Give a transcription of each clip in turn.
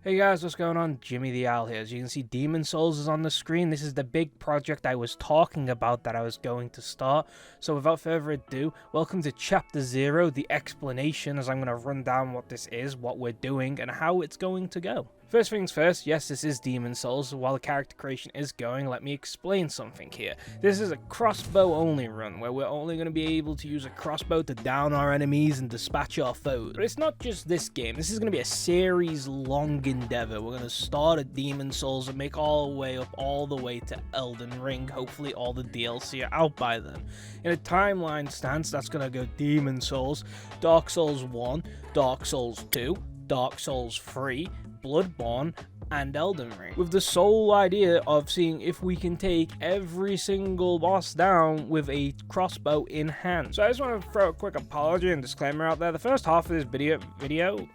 Hey guys, what's going on? Jimmy the Owl here. As you can see, Demon Souls is on the screen. This is the big project I was talking about that I was going to start. So without further ado, welcome to Chapter 0, the explanation, as I'm going to run down what this is, what we're doing, and how it's going to go. First things first, yes, this is Demon Souls. While the character creation is going, let me explain something here. This is a crossbow only run, where we're only going to be able to use a crossbow to down our enemies and dispatch our foes. But it's not just this game. This is going to be a series-long endeavor. We're going to start at Demon Souls and make all the way up, all the way to Elden Ring. Hopefully all the DLC are out by then. In a timeline stance, that's going to go Demon Souls, Dark Souls 1, Dark Souls 2, Dark Souls 3, Bloodborne, and Elden Ring, with the sole idea of seeing if we can take every single boss down with a crossbow in hand. So I just want to throw a quick apology and disclaimer out there. The first half of this video,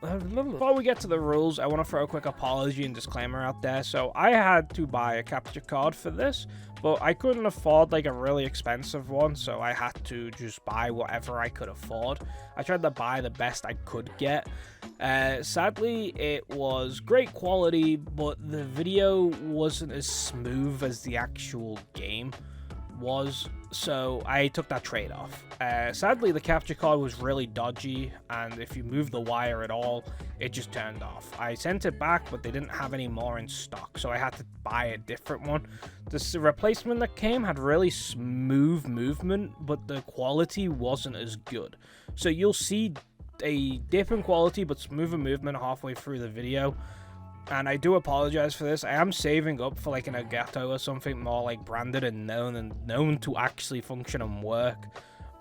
before we get to the rules, I want to throw a quick apology and disclaimer out there. So I had to buy a capture card for this, but I couldn't afford like a really expensive one, so I had to just buy whatever I could afford. I tried to buy the best I could get. Sadly, it was great quality, but the video wasn't as smooth as the actual game was, so I took that trade-off. Sadly, the capture card was really dodgy, and if you move the wire at all, it just turned off. I sent it back, but they didn't have any more in stock, so I had to buy a different one. The replacement that came had really smooth movement, but the quality wasn't as good. So you'll see a dip in quality, but smoother movement halfway through the video. And I do apologize for this. I am saving up for like an Elgato or something more like branded and known to actually function and work.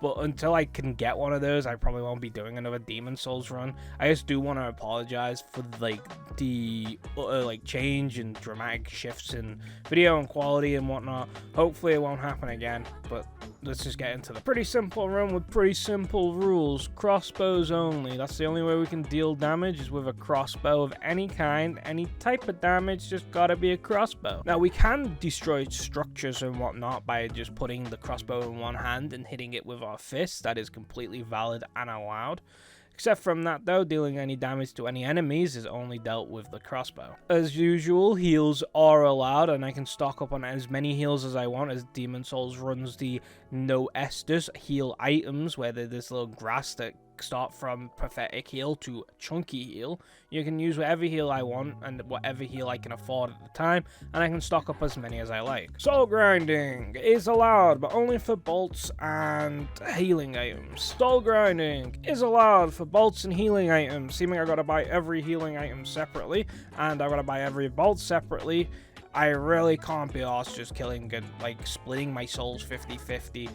But until I can get one of those, I probably won't be doing another Demon Souls run. I just do want to apologize for like the like change and dramatic shifts in video and quality and whatnot. Hopefully it won't happen again, but let's just get into the pretty simple run with pretty simple rules. Crossbows only. That's the only way we can deal damage, is with a crossbow of any kind. Any type of damage, just gotta be a crossbow. Now we can destroy structures and whatnot by just putting the crossbow in one hand and hitting it with our fist. That is completely valid and allowed. Except from that though, dealing any damage to any enemies is only dealt with the crossbow. As usual, heals are allowed, and I can stock up on as many heals as I want, as Demon Souls runs the no Estus heal items, where there's this little grass that start from pathetic heal to chunky heal. You can use whatever heal I want and whatever heal I can afford at the time, and I can stock up as many as I like. Soul grinding is allowed, but only for bolts and healing items. Soul grinding is allowed for bolts and healing items, seeming I gotta buy every healing item separately, and I gotta buy every bolt separately. I really can't be arsed just killing and like splitting my souls 50-50.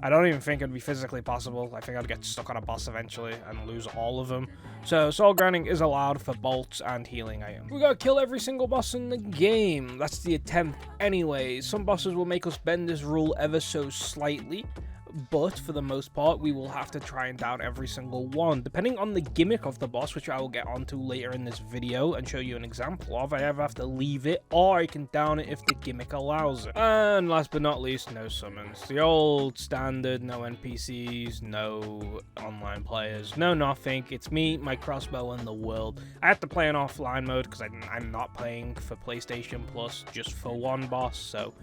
I don't even think it'd be physically possible. I think I'd get stuck on a boss eventually and lose all of them. So soul grinding is allowed for bolts and healing items. We gotta kill every single boss in the game. That's the attempt anyway. Some bosses will make us bend this rule ever so slightly, but for the most part, we will have to try and down every single one. Depending on the gimmick of the boss, which I will get onto later in this video and show you an example of, I either have to leave it or I can down it if the gimmick allows it. And last but not least, no summons. The old standard, no NPCs, no online players, no nothing. It's me, my crossbow, and the world. I have to play in offline mode because I'm not playing for PlayStation Plus just for one boss, so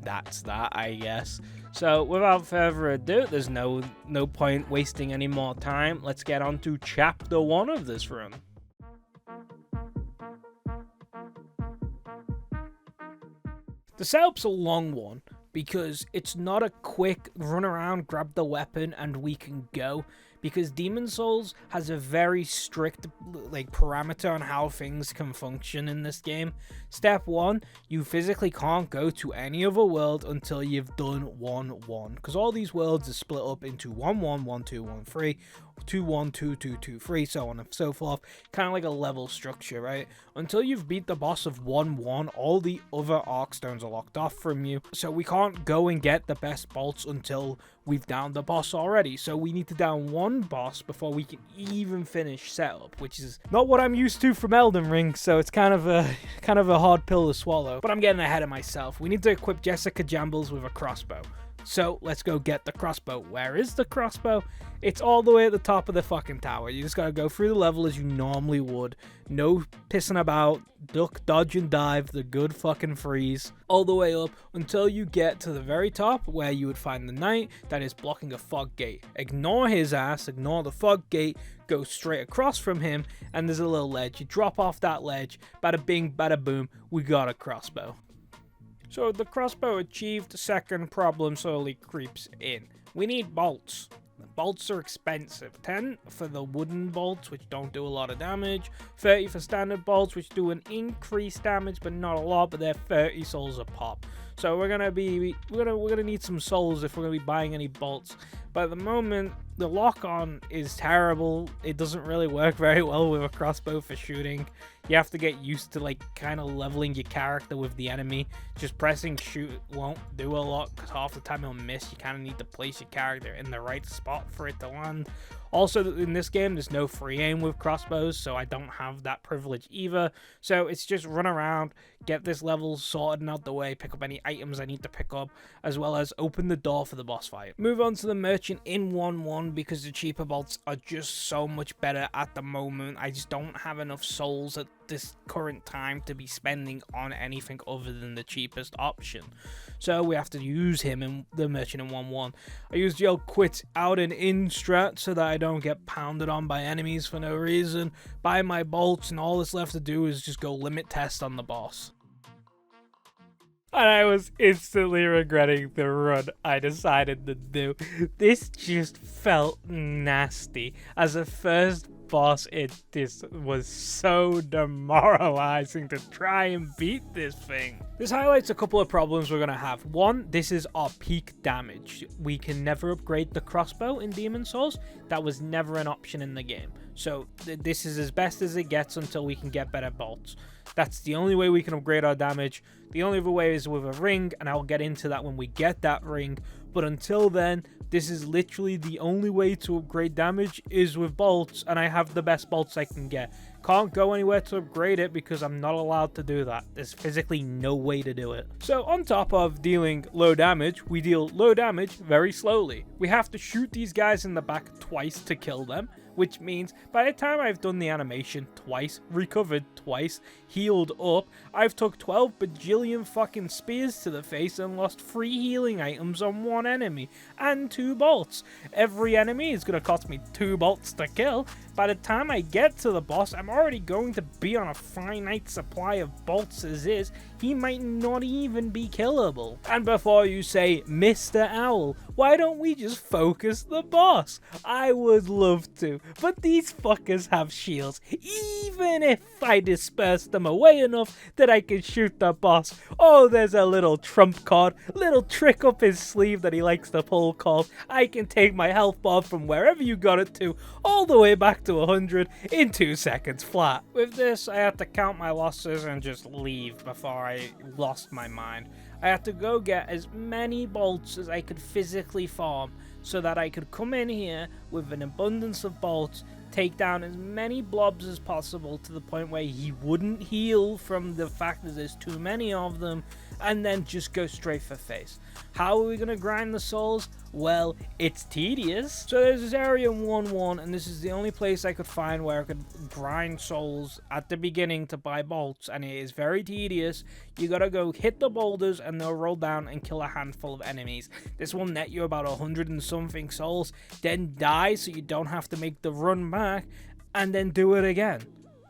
that's that, I guess. So without further ado, there's no point wasting any more time. Let's get on to chapter 1 of this run. The setup's a long one because it's not a quick run around, grab the weapon, and we can go. Because Demon Souls has a very strict like parameter on how things can function in this game. Step 1, you physically can't go to any other world until you've done 1-1, because all these worlds are split up into 1-1, 1-2, 1-3, 2-1, 2-2, 2-3, so on and so forth, kind of like a level structure, right? Until you've beat the boss of 1-1, all the other arc stones are locked off from you, so we can't go and get the best bolts until we've downed the boss already. So we need to down one boss before we can even finish setup, which is not what I'm used to from Elden Ring, so it's kind of a hard pill to swallow. But I'm getting ahead of myself. We need to equip JessicaJambels with a crossbow. So let's go get the crossbow. Where is the crossbow? It's all the way at the top of the fucking tower. You just gotta go through the level as you normally would. No pissing about, duck, dodge, and dive, the good fucking freeze. All the way up until you get to the very top where you would find the knight that is blocking a fog gate. Ignore his ass, ignore the fog gate, go straight across from him, and there's a little ledge. You drop off that ledge, bada bing, bada boom, we got a crossbow. So the crossbow achieved, the second problem slowly creeps in. We need bolts. The bolts are expensive. 10 for the wooden bolts, which don't do a lot of damage. 30 for standard bolts, which do an increased damage, but not a lot, but they're 30 souls a pop. So we're gonna need some souls if we're gonna be buying any bolts. But at the moment, the lock-on is terrible. It doesn't really work very well with a crossbow for shooting. You have to get used to like kind of leveling your character with the enemy. Just pressing shoot won't do a lot because half the time he'll miss. You kind of need to place your character in the right spot for it to land. Also, in this game, there's no free aim with crossbows, so I don't have that privilege either. So it's just run around, get this level sorted and out the way, pick up any items I need to pick up, as well as open the door for the boss fight. Move on to the merchant in 1-1 because the cheaper bolts are just so much better at the moment. I just don't have enough souls at this current time to be spending on anything other than the cheapest option. So we have to use him in the merchant in 1-1. I use the old quit out and in strat so that I don't get pounded on by enemies for no reason. Buy my bolts, and all that's left to do is just go limit test on the boss. And I was instantly regretting the run I decided to do. This just felt nasty. As a first boss, this was so demoralizing to try and beat this thing. This highlights a couple of problems we're going to have. One, this is our peak damage. We can never upgrade the crossbow in Demon's Souls. That was never an option in the game. So this is as best as it gets until we can get better bolts. That's the only way we can upgrade our damage. The only other way is with a ring, and I'll get into that when we get that ring. But until then, this is literally the only way to upgrade damage is with bolts, and I have the best bolts I can get. Can't go anywhere to upgrade it because I'm not allowed to do that. There's physically no way to do it. So on top of dealing low damage, we deal low damage very slowly. We have to shoot these guys in the back twice to kill them, which means by the time I've done the animation twice, recovered twice, healed up, I've took 12 bajillion fucking spears to the face and lost 3 healing items on one enemy and 2 bolts. Every enemy is going to cost me 2 bolts to kill. By the time I get to the boss, I'm already going to be on a finite supply of bolts as is. He might not even be killable. And before you say, Mr. Owl, why don't we just focus the boss? I would love to, but these fuckers have shields. Even if I disperse them away enough that I can shoot the boss. Oh, there's a little trump card, little trick up his sleeve that he likes to pull called, I can take my health bar from wherever you got it to, all the way back to 100 in 2 seconds flat. With this, I had to count my losses and just leave before I lost my mind. I had to go get as many bolts as I could physically farm so that I could come in here with an abundance of bolts, take down as many blobs as possible to the point where he wouldn't heal from the fact that there's too many of them, and then just go straight for face. How are we going to grind the souls? Well, it's tedious. So there's this area in 1-1, and this is the only place I could find where I could grind souls at the beginning to buy bolts, and it is very tedious. You gotta go hit the boulders and they'll roll down and kill a handful of enemies. This will net you about 100 and something souls, then die so you don't have to make the run back, and then do it again.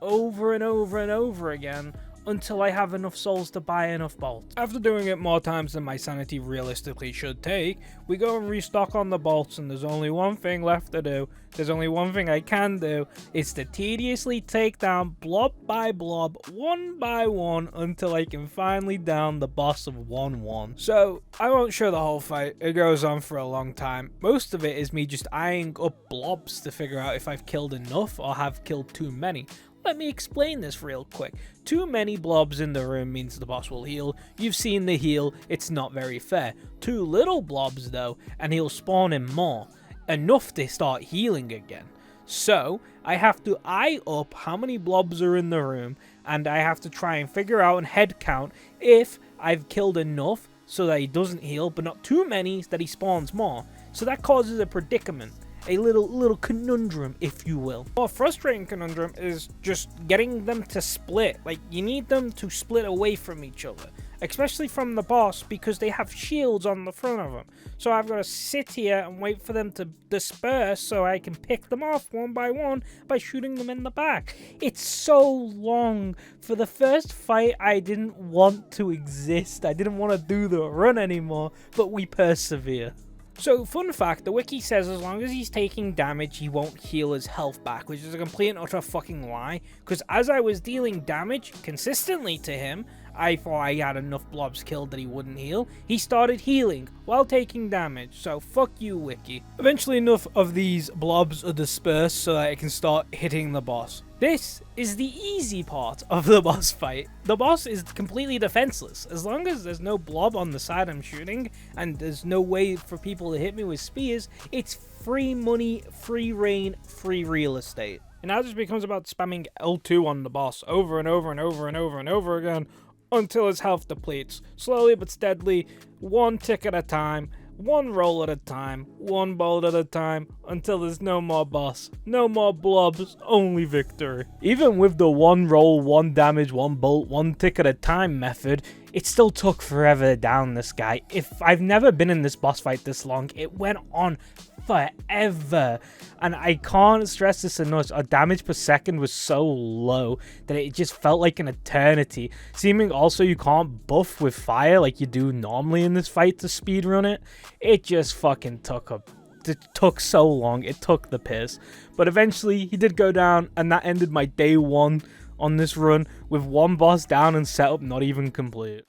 Over and over and over again, until I have enough souls to buy enough bolts. After doing it more times than my sanity realistically should take, we go and restock on the bolts, and there's only one thing left to do. There's only one thing I can do. It's to tediously take down blob by blob, one by one, until I can finally down the boss of 1-1. So, I won't show the whole fight. It goes on for a long time. Most of it is me just eyeing up blobs to figure out if I've killed enough or have killed too many. Let me explain this real quick. Too many blobs in the room means the boss will heal. You've seen the heal, it's not very fair. Too little blobs though, and he'll spawn in more. Enough to start healing again. So, I have to eye up how many blobs are in the room, and I have to try and figure out and head count if I've killed enough so that he doesn't heal, but not too many that he spawns more. So that causes a predicament. A little conundrum, if you will. More frustrating conundrum is just getting them to split. Like, you need them to split away from each other, especially from the boss, because they have shields on the front of them. So I've got to sit here and wait for them to disperse so I can pick them off one by one by shooting them in the back. It's so long. For the first fight, I didn't want to exist. I didn't want to do the run anymore, but we persevere. So, fun fact, the wiki says as long as he's taking damage, he won't heal his health back, which is a complete and utter fucking lie, because as I was dealing damage consistently to him, I thought I had enough blobs killed that he wouldn't heal. He started healing while taking damage, so fuck you, wiki. Eventually enough of these blobs are dispersed so that I can start hitting the boss. This is the easy part of the boss fight. The boss is completely defenseless. As long as there's no blob on the side I'm shooting, and there's no way for people to hit me with spears, it's free money, free reign, free real estate. And now it just becomes about spamming L2 on the boss over and over and over and over and over again until his health depletes. Slowly but steadily, one tick at a time, one roll at a time, one bolt at a time, until there's no more boss, no more blobs, only victory. Even with the one roll, one damage, one bolt, one tick at a time method, it still took forever to down this guy. If I've never been in this boss fight this long, it went on forever, and I can't stress this enough. Our damage per second was so low that it just felt like an eternity. Seeming also you can't buff with fire like you do normally in this fight to speedrun it. It just fucking took so long. It took the piss, but eventually he did go down, and that ended my day one on this run with one boss down and setup not even complete.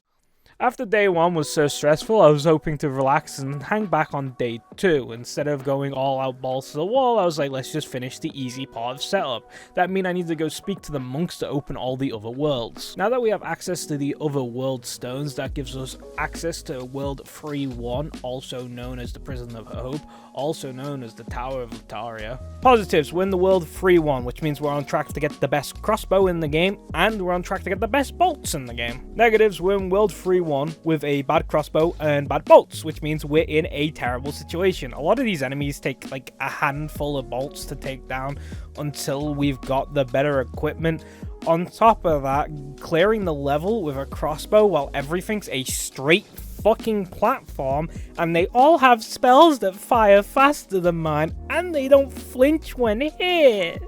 After day one was so stressful, I was hoping to relax and hang back on day 2. Instead of going all out balls to the wall, I was like, let's just finish the easy part of setup. That means I need to go speak to the monks to open all the other worlds. Now that we have access to the other world stones, that gives us access to World 3-1, also known as the Prison of Hope, also known as the Tower of Lataria. Positives, we're in the World 3-1, which means we're on track to get the best crossbow in the game, and we're on track to get the best bolts in the game. Negatives, we're in World 3-1 with a bad crossbow and bad bolts, which means we're in a terrible situation. A lot of these enemies take like a handful of bolts to take down until we've got the better equipment. On top of that, clearing the level with a crossbow while everything's a straight fucking platform, and they all have spells that fire faster than mine, and they don't flinch when hit.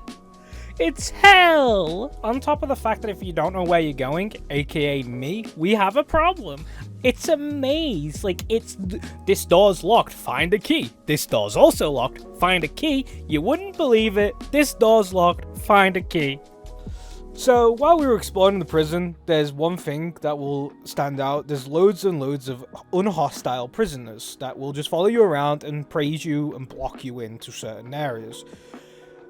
It's hell! On top of the fact that if you don't know where you're going, aka me, we have a problem. It's a maze. Like, this door's locked, find a key. This door's also locked, find a key. You wouldn't believe it. This door's locked, find a key. So, while we were exploring the prison, there's one thing that will stand out. There's loads and loads of unhostile prisoners that will just follow you around and praise you and block you into certain areas.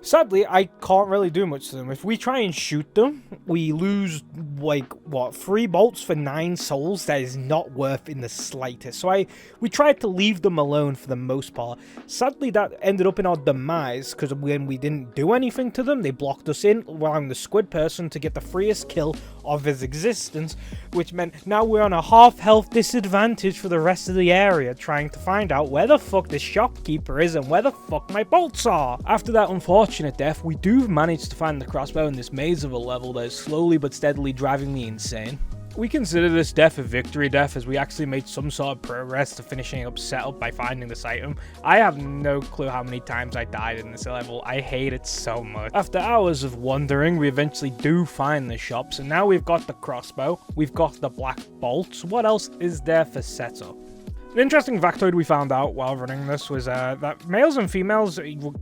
Sadly, I can't really do much to them. If we try and shoot them, we lose, like, what, 3 bolts for 9 souls? That is not worth in the slightest. So we tried to leave them alone for the most part. Sadly, that ended up in our demise, because when we didn't do anything to them, they blocked us in, allowing the squid person to get the freest kill of his existence, which meant now we're on a half-health disadvantage for the rest of the area, trying to find out where the fuck the shopkeeper is and where the fuck my bolts are. After that unfortunate death, we do manage to find the crossbow in this maze of a level that is slowly but steadily driving me insane. We consider this death a victory death, as we actually made some sort of progress to finishing up setup by finding this item. I have no clue how many times I died in this level. I hate it so much. After hours of wandering, we eventually do find the shops, and now we've got the crossbow, we've got the black bolts. What else is there for setup? An interesting factoid we found out while running this was that males and females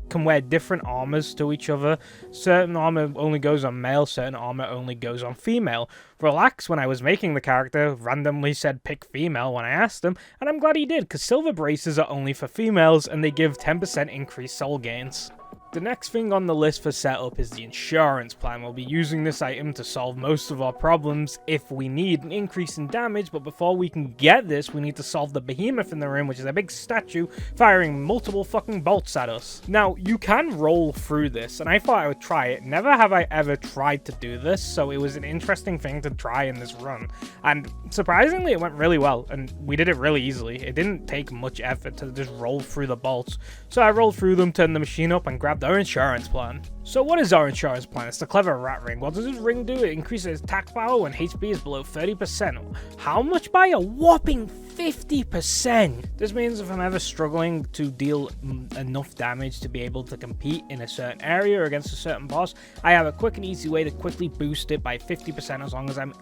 can wear different armors to each other. Certain armor only goes on male, certain armor only goes on female. Relax, when I was making the character, randomly said pick female when I asked him, and I'm glad he did, because silver braces are only for females, and they give 10% increased soul gains. The next thing on the list for setup is the insurance plan. We'll be using this item to solve most of our problems if we need an increase in damage, but before we can get this, we need to solve the behemoth in the room, which is a big statue firing multiple fucking bolts at us. Now, you can roll through this, and I thought I would try it. Never have I ever tried to do this, so it was an interesting thing to try in this run. And surprisingly, it went really well, and we did it really easily. It didn't take much effort to just roll through the bolts. So I rolled through them, turned the machine up, and grabbed our insurance plan. So what is our insurance plan? It's the clever rat ring. What does this ring do? It increases attack power when HP is below 30%. How much? By a whopping 50%. This means if I'm ever struggling to deal enough damage to be able to compete in a certain area or against a certain boss, I have a quick and easy way to quickly boost it by 50% as long as I'm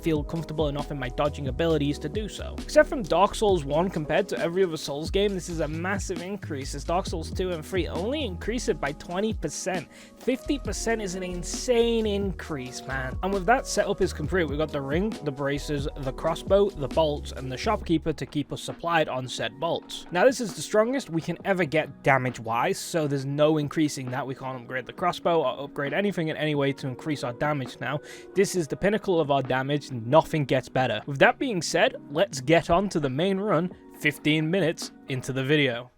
feel comfortable enough in my dodging abilities to do so. Except from Dark Souls 1 compared to every other Souls game, this is a massive increase, as Dark Souls 2 and 3 only increase it by 20%. 50% is an insane increase, man. And with that setup is complete, we've got the ring, the braces, the crossbow, the bolts, and the shopkeeper to keep us supplied on said bolts. Now this is the strongest we can ever get damage-wise, so there's no increasing that. We can't upgrade the crossbow or upgrade anything in any way to increase our damage now. This is the pinnacle of our damage, nothing gets better. With that being said, let's get on to the main run 15 minutes into the video.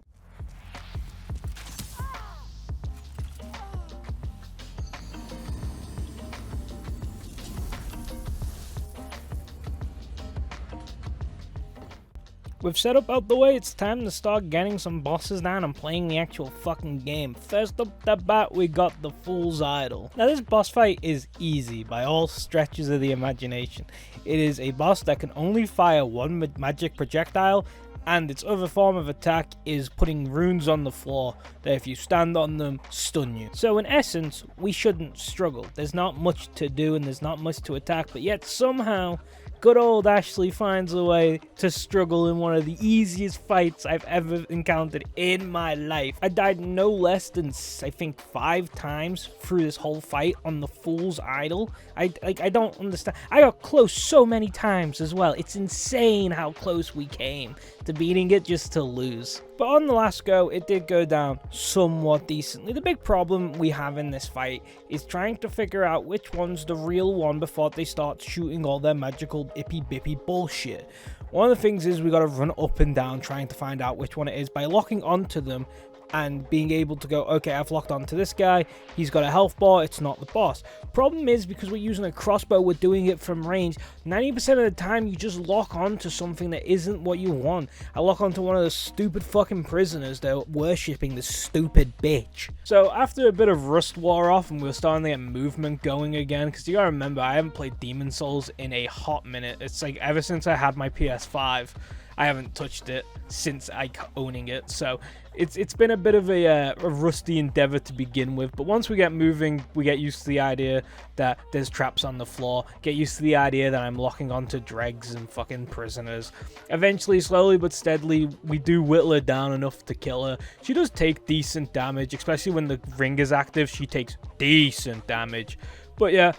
With setup out the way, it's time to start getting some bosses down and playing the actual fucking game. First up the bat, we got the Fool's Idol. Now this boss fight is easy by all stretches of the imagination. It is a boss that can only fire one magic projectile, and its other form of attack is putting runes on the floor that if you stand on them, stun you. So in essence, we shouldn't struggle. There's not much to do and there's not much to attack, but yet somehow good old Ashley finds a way to struggle in one of the easiest fights I've ever encountered in my life. I died no less than, I think, 5 times through this whole fight on the Fool's Idol. I don't understand. I got close so many times as well. It's insane how close we came to beating it just to lose. But on the last go, it did go down somewhat decently. The big problem we have in this fight is trying to figure out which one's the real one before they start shooting all their magical ippy-bippy bullshit. One of the things is we gotta run up and down trying to find out which one it is by locking onto them and being able to go, okay, I've locked onto this guy, he's got a health bar, it's not the boss. Problem is, because we're using a crossbow, we're doing it from range, 90% of the time you just lock onto something that isn't what you want. I lock onto one of the stupid fucking prisoners that are worshipping this stupid bitch. So after a bit of rust wore off and we were starting to get movement going again, because you gotta remember, I haven't played Demon Souls in a hot minute. It's like ever since I had my PS5, I haven't touched it since owning it, so it's been a bit of a rusty endeavor to begin with. But once we get moving, we get used to the idea that there's traps on the floor, get used to the idea that I'm locking onto dregs and fucking prisoners. Eventually, slowly but steadily, we do whittle her down enough to kill her. She does take decent damage, especially when the ring is active. She takes decent damage. But yeah,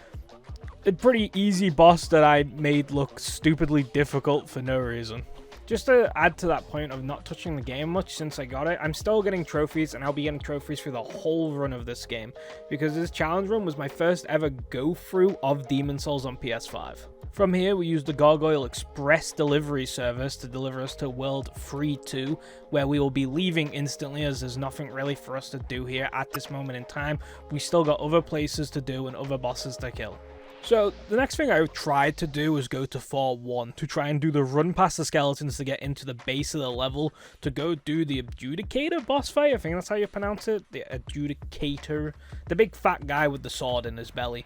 a pretty easy boss that I made look stupidly difficult for no reason. Just to add to that point of not touching the game much since I got it, I'm still getting trophies, and I'll be getting trophies for the whole run of this game, because this challenge run was my first ever go-through of Demon Souls on PS5. From here, we used the Gargoyle Express delivery service to deliver us to World 3-2, where we will be leaving instantly as there's nothing really for us to do here at this moment in time. We still got other places to do and other bosses to kill. So the next thing I tried to do was go to Fort 1 to try and do the run past the skeletons to get into the base of the level to go do the Adjudicator boss fight. I think that's how you pronounce it. The Adjudicator. The big fat guy with the sword in his belly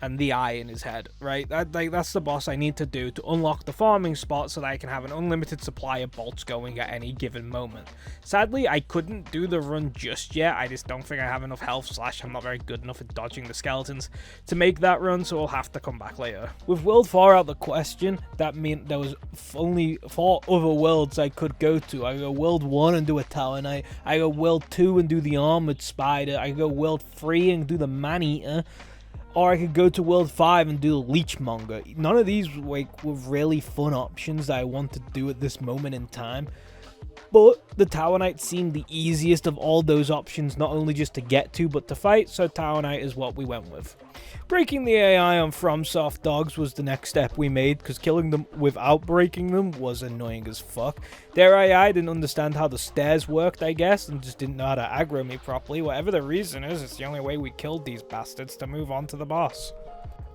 and the eye in his head, right? That's the boss I need to do to unlock the farming spot so that I can have an unlimited supply of bolts going at any given moment. Sadly, I couldn't do the run just yet. I just don't think I have enough health / I'm not very good enough at dodging the skeletons to make that run, so I'll have to come back later. With World 4 out the question, that meant there was only 4 other worlds I could go to. I go World 1 and do a Tower Knight. I go World 2 and do the Armored Spider. I go World 3 and do the Man-Eater. Or I could go to World 5 and do Leechmonger. None of these were really fun options that I want to do at this moment in time. But the Tower Knight seemed the easiest of all those options, not only just to get to, but to fight, so Tower Knight is what we went with. Breaking the AI on FromSoft dogs was the next step we made, because killing them without breaking them was annoying as fuck. Their AI didn't understand how the stairs worked, I guess, and just didn't know how to aggro me properly. Whatever the reason is, it's the only way we killed these bastards to move on to the boss.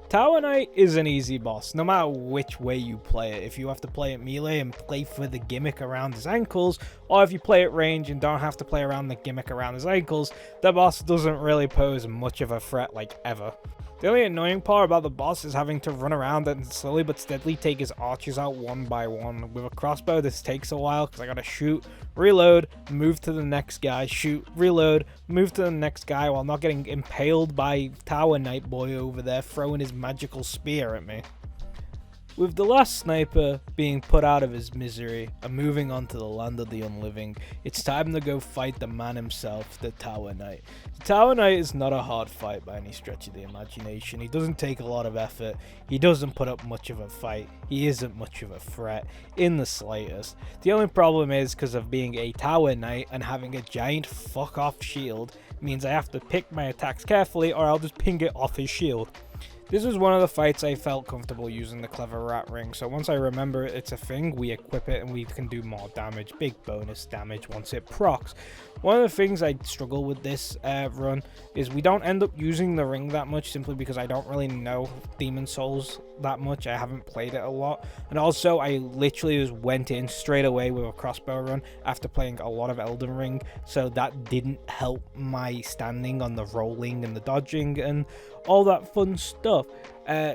Tower Knight is an easy boss, no matter which way you play it. If you have to play it melee and play for the gimmick around his ankles, or if you play it range and don't have to play around the gimmick around his ankles, the boss doesn't really pose much of a threat, like, ever. The only annoying part about the boss is having to run around and slowly but steadily take his archers out one by one. With a crossbow, this takes a while because I gotta shoot, reload, move to the next guy, shoot, reload, move to the next guy while not getting impaled by Tower Knight boy over there throwing his magical spear at me. With the last sniper being put out of his misery and moving on to the land of the unliving, it's time to go fight the man himself, the Tower Knight. The Tower Knight is not a hard fight by any stretch of the imagination. He doesn't take a lot of effort, he doesn't put up much of a fight, he isn't much of a threat in the slightest. The only problem is, because of being a Tower Knight and having a giant fuck off shield, means I have to pick my attacks carefully or I'll just ping it off his shield. This was one of the fights I felt comfortable using the Clever Rat Ring, so once I remember it's a thing, we equip it and we can do more damage, big bonus damage once it procs. One of the things I struggle with this run is we don't end up using the ring that much simply because I don't really know Demon Souls that much. I haven't played it a lot, and also I literally just went in straight away with a crossbow run after playing a lot of Elden Ring, so that didn't help my standing on the rolling and the dodging and all that fun stuff.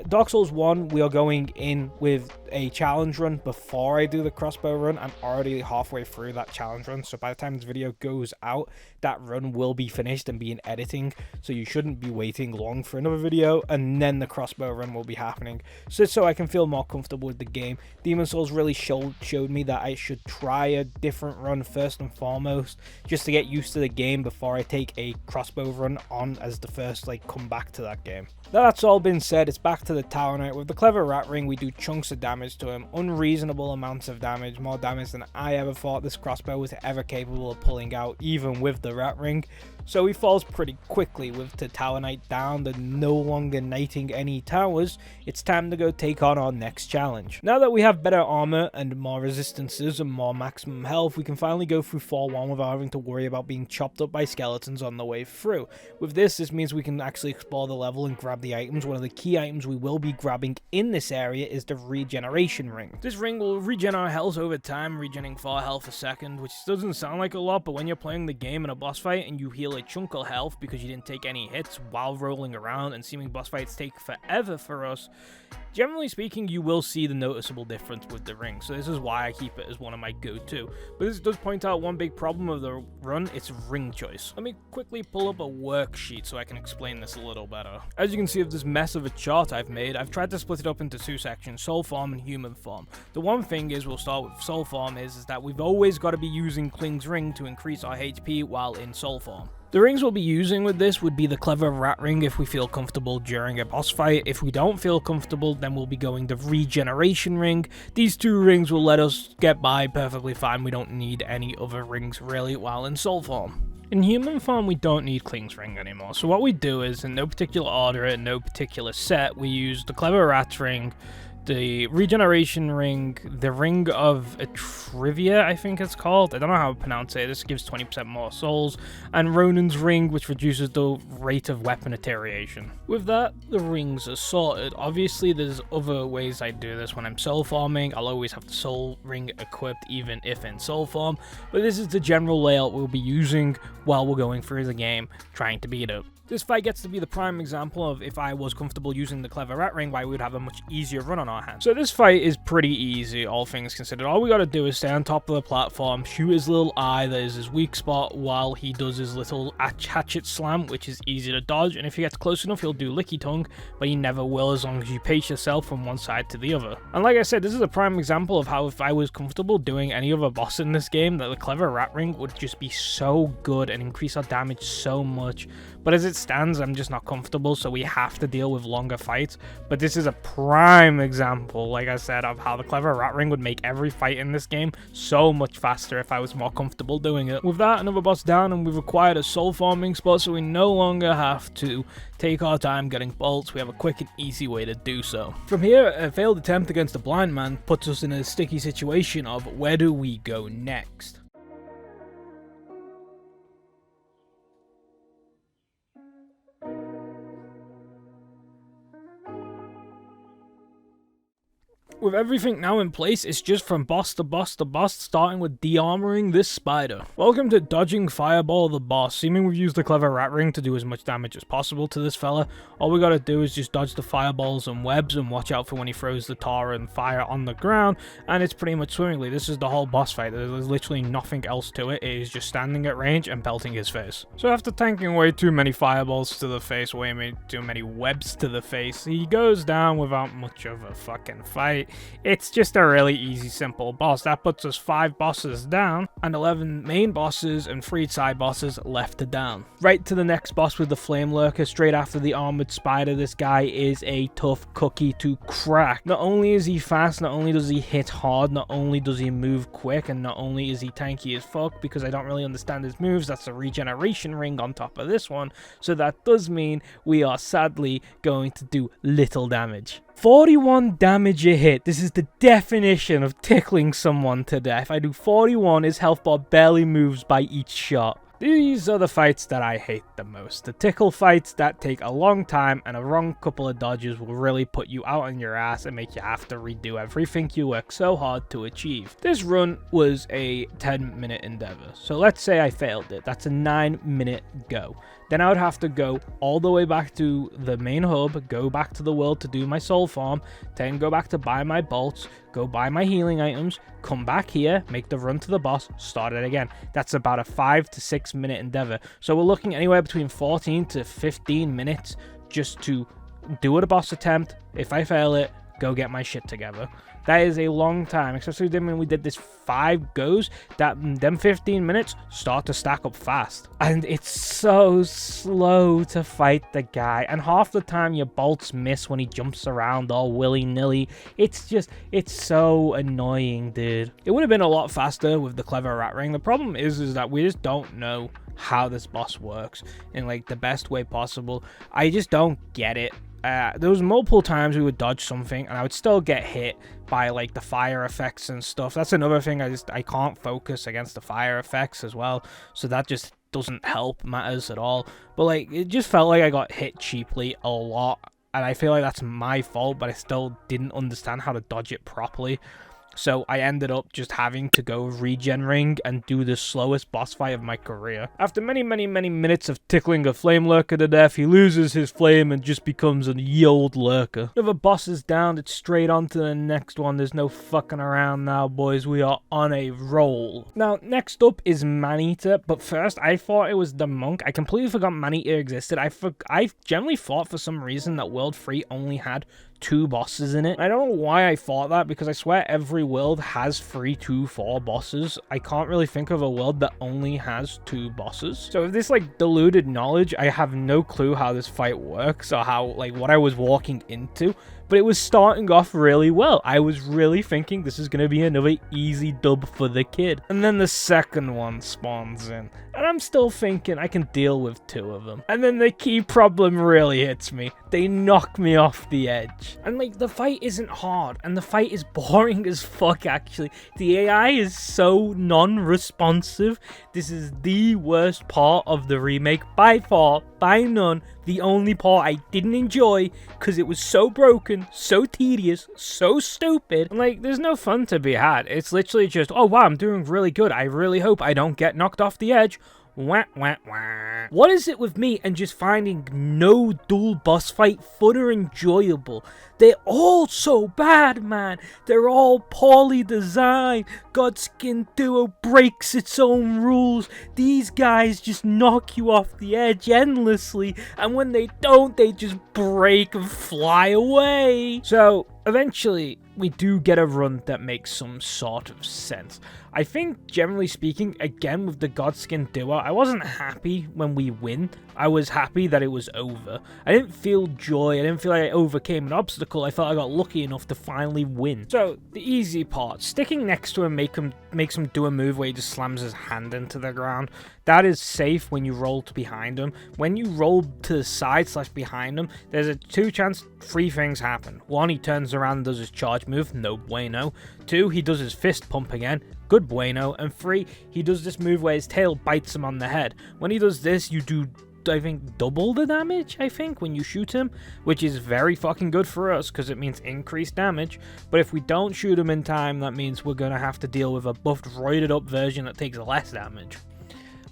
Dark Souls 1, we are going in with a challenge run before I do the crossbow run. I'm already halfway through that challenge run, so by the time this video goes out, that run will be finished and be in editing, so you shouldn't be waiting long for another video, and then the crossbow run will be happening, so I can feel more comfortable with the game. Demon Souls really showed me that I should try a different run first and foremost, just to get used to the game before I take a crossbow run on as the first comeback to that game. That's all been said, it's back to the Tower Knight. With the Clever Rat Ring, we do chunks of damage to him, unreasonable amounts of damage, more damage than I ever thought this crossbow was ever capable of pulling out, even with the Rat Ring. So he falls pretty quickly. With the Tower Knight down and no longer knighting any towers, it's time to go take on our next challenge. Now that we have better armor and more resistances and more maximum health, we can finally go through 4-1 without having to worry about being chopped up by skeletons on the way through. With this means we can actually explore the level and grab the items. One of the key items we will be grabbing in this area is the regeneration ring. This ring will regen our health over time, regening 4 health a second, which doesn't sound like a lot, but when you're playing the game in a boss fight and you heal a chunk of health because you didn't take any hits while rolling around, and seeming boss fights take forever for us, generally speaking, you will see the noticeable difference with the ring, so this is why I keep it as one of my go-to. But this does point out one big problem of the run, it's ring choice. Let me quickly pull up a worksheet so I can explain this a little better. As you can see of this mess of a chart I've made, I've tried to split it up into 2 sections, soul form and human form. The one thing is, we'll start with soul form, is that we've always got to be using Kling's ring to increase our HP while in soul form. The rings we'll be using with this would be the Clever Rat Ring if we feel comfortable during a boss fight. If we don't feel comfortable, then we'll be going the Regeneration Ring. These 2 rings will let us get by perfectly fine. We don't need any other rings really while in soul form. In human form, we don't need Kling's ring anymore, so what we do is, in no particular order, in no particular set, we use the Clever Rat Ring, the Regeneration Ring, the Ring of Atrivia, I think it's called. I don't know how to pronounce it. This gives 20% more souls. And Ronin's Ring, which reduces the rate of weapon deterioration. With that, the rings are sorted. Obviously, there's other ways I do this when I'm soul farming. I'll always have the soul ring equipped, even if in soul form. But this is the general layout we'll be using while we're going through the game, trying to beat it. This fight gets to be the prime example of if I was comfortable using the Clever Rat Ring, why we would have a much easier run on our hands. So this fight is pretty easy, all things considered. All we gotta do is stay on top of the platform, shoot his little eye that is his weak spot while he does his little hatchet slam, which is easy to dodge, and if he gets close enough, he'll do licky tongue, but he never will as long as you pace yourself from one side to the other. And like I said, this is a prime example of how if I was comfortable doing any other boss in this game, that the Clever Rat Ring would just be so good and increase our damage so much. But as it stands, I'm just not comfortable, so we have to deal with longer fights. But this is a prime example, like I said, of how the clever rat ring would make every fight in this game so much faster if I was more comfortable doing it. With that, another boss down, and we've acquired a soul farming spot, so we no longer have to take our time getting bolts. We have a quick and easy way to do so. From here, a failed attempt against a blind man puts us in a sticky situation of where do we go next? With everything now in place, it's just from boss to boss to boss, starting with de-armoring this spider. Welcome to dodging Fireball the boss. Seeming we've used the clever rat ring to do as much damage as possible to this fella. All we gotta do is just dodge the fireballs and webs and watch out for when he throws the tar and fire on the ground, and it's pretty much swimmingly. This is the whole boss fight. There's literally nothing else to it. It is just standing at range and pelting his face. So after tanking way too many fireballs to the face, way too many webs to the face, he goes down without much of a fucking fight. It's just a really easy, simple boss. That puts us 5 bosses down and 11 main bosses and 3 side bosses left to down. Right to the next boss with the flame lurker, straight after the armored spider. This guy is a tough cookie to crack. Not only is he fast, not only does he hit hard, not only does he move quick, and not only is he tanky as fuck, because I don't really understand his moves. That's a regeneration ring on top of this one, so that does mean we are sadly going to do little damage. 41 damage a hit. This is the definition of tickling someone to death. I do 41, his health bar barely moves by each shot. These are the fights that I hate the most. The tickle fights that take a long time, and a wrong couple of dodges will really put you out on your ass and make you have to redo everything you worked so hard to achieve. This run was a 10-minute endeavor. So let's say I failed it. That's a 9-minute go. Then I would have to go all the way back to the main hub, go back to the world to do my soul farm, then go back to buy my bolts, go buy my healing items, come back here, make the run to the boss, start it again. That's about a 5 to 6 minute endeavor. So we're looking anywhere between 14 to 15 minutes just to do a boss attempt. If I fail it, go get my shit together. That is a long time, especially when we did this 5 goes, that them 15 minutes start to stack up fast. And it's so slow to fight the guy, and half the time your bolts miss when he jumps around all willy-nilly. It's so annoying, dude. It would have been a lot faster with the clever rat ring. The problem is that we just don't know how this boss works in like the best way possible. I just don't get it. There was multiple times we would dodge something and I would still get hit by like the fire effects and stuff. That's another thing. I can't focus against the fire effects as well, so that just doesn't help matters at all. But like, it just felt like I got hit cheaply a lot, and I feel like that's my fault, but I still didn't understand how to dodge it properly. So I ended up just having to go regen ring and do the slowest boss fight of my career. After many minutes of tickling a flame lurker to death, he loses his flame and just becomes a ye old lurker. Another boss is down, it's straight on to the next one. There's no fucking around now, boys. We are on a roll. Now, next up is Maneater, but first, I thought it was the monk. I completely forgot Maneater existed. I generally thought for some reason that World 3 only had 2 bosses in it. I don't know why I thought that, because I swear every world has 3 to 4 bosses. I can't really think of a world that only has 2 bosses. So with this like diluted knowledge, I have no clue how this fight works or how like what I was walking into. But it was starting off really well. I was really thinking this is going to be another easy dub for the kid. And then the second one spawns in. And I'm still thinking I can deal with 2 of them. And then the key problem really hits me. They knock me off the edge. And like, the fight isn't hard. And the fight is boring as fuck, actually. The AI is so non-responsive. This is the worst part of the remake by far, by none. The only part I didn't enjoy because it was so broken, so tedious, so stupid. Like, there's no fun to be had. It's literally just, oh wow, I'm doing really good. I really hope I don't get knocked off the edge. Wah, wah, wah. What is it with me and just finding no dual boss fight fun or enjoyable? They're all so bad, man. They're all poorly designed. Godskin Duo breaks its own rules. These guys just knock you off the edge endlessly, and when they don't, they just break and fly away. So eventually, we do get a run that makes some sort of sense. I think, generally speaking, again with the Godskin duo, I wasn't happy when we win. I was happy that it was over. I didn't feel joy, I didn't feel like I overcame an obstacle, I felt I got lucky enough to finally win. So, the easy part, sticking next to him makes him do a move where he just slams his hand into the ground. That is safe when you roll to behind him. When you roll to the side / behind him, there's a 2 chance 3 things happen. 1, he turns around and does his charge move, no bueno. 2, he does his fist pump again, good bueno. And 3, he does this move where his tail bites him on the head. When he does this, you do, I think, double the damage, I think, when you shoot him, which is very fucking good for us because it means increased damage. But if we don't shoot him in time, that means we're gonna have to deal with a buffed, roided up version that takes less damage.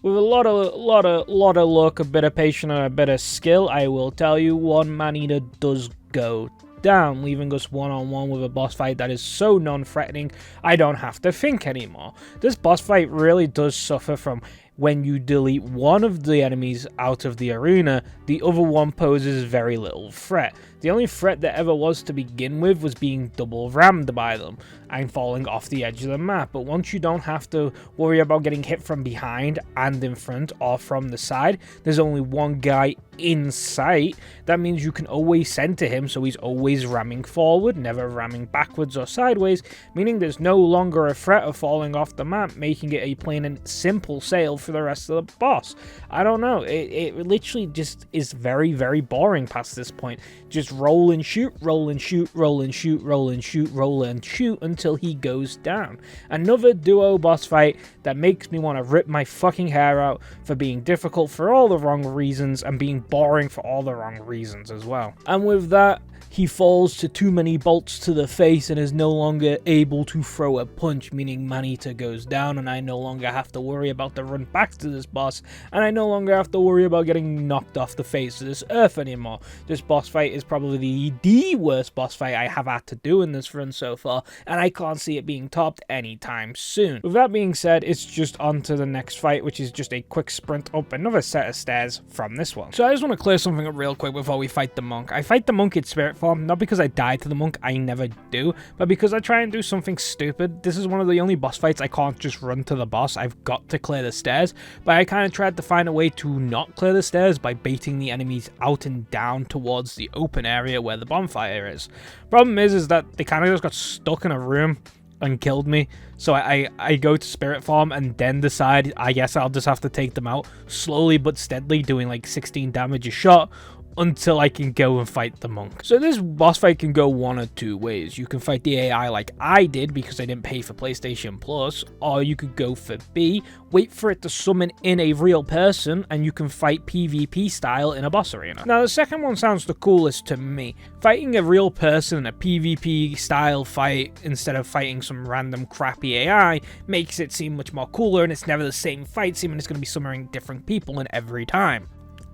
With a lot of luck, a bit of patience, and a bit of skill, I will tell you, one man-eater does go down, leaving us one-on-one with a boss fight that is so non-threatening, I don't have to think anymore. This boss fight really does suffer from when you delete one of the enemies out of the arena, the other one poses very little threat. The only threat there ever was to begin with was being double rammed by them and falling off the edge of the map. But once you don't have to worry about getting hit from behind and in front or from the side, there's only one guy in sight. That means you can always center him, so he's always ramming forward, never ramming backwards or sideways, meaning there's no longer a threat of falling off the map, making it a plain and simple sail for the rest of the boss. I don't know, it literally just is very, very boring past this point. Just roll and shoot, roll and shoot, roll and shoot, roll and shoot, roll and shoot until he goes down. Another duo boss fight that makes me want to rip my fucking hair out for being difficult for all the wrong reasons and being boring for all the wrong reasons as well. And with that, he falls to too many bolts to the face and is no longer able to throw a punch, meaning Manita goes down and I no longer have to worry about the run back to this boss, and I no longer have to worry about getting knocked off the face of this earth anymore. This boss fight is probably the worst boss fight I have had to do in this run so far, and I can't see it being topped anytime soon. With that being said, it's just on to the next fight, which is just a quick sprint up another set of stairs from this one. So I just want to clear something up real quick before we fight the monk. I fight the monk in spirit form, not because I died to the monk, I never do, but because I try and do something stupid. This is one of the only boss fights I can't just run to the boss, I've got to clear the stairs, but I kind of tried to find a way to not clear the stairs by baiting the enemies out and down towards the open area where the bonfire is. Problem is that they kind of just got stuck in a room and killed me, so I go to spirit form and then decide I guess I'll just have to take them out slowly but steadily, doing like 16 damage a shot until I can go and fight the monk. So this boss fight can go one of 2 ways. You can fight the AI like I did because I didn't pay for PlayStation Plus, or you could go for B, wait for it to summon in a real person, and you can fight PvP style in a boss arena. Now the second one sounds the coolest to me. Fighting a real person in a PvP style fight instead of fighting some random crappy AI makes it seem much more cooler, and it's never the same fight, seeming it's going to be summoning different people in every time.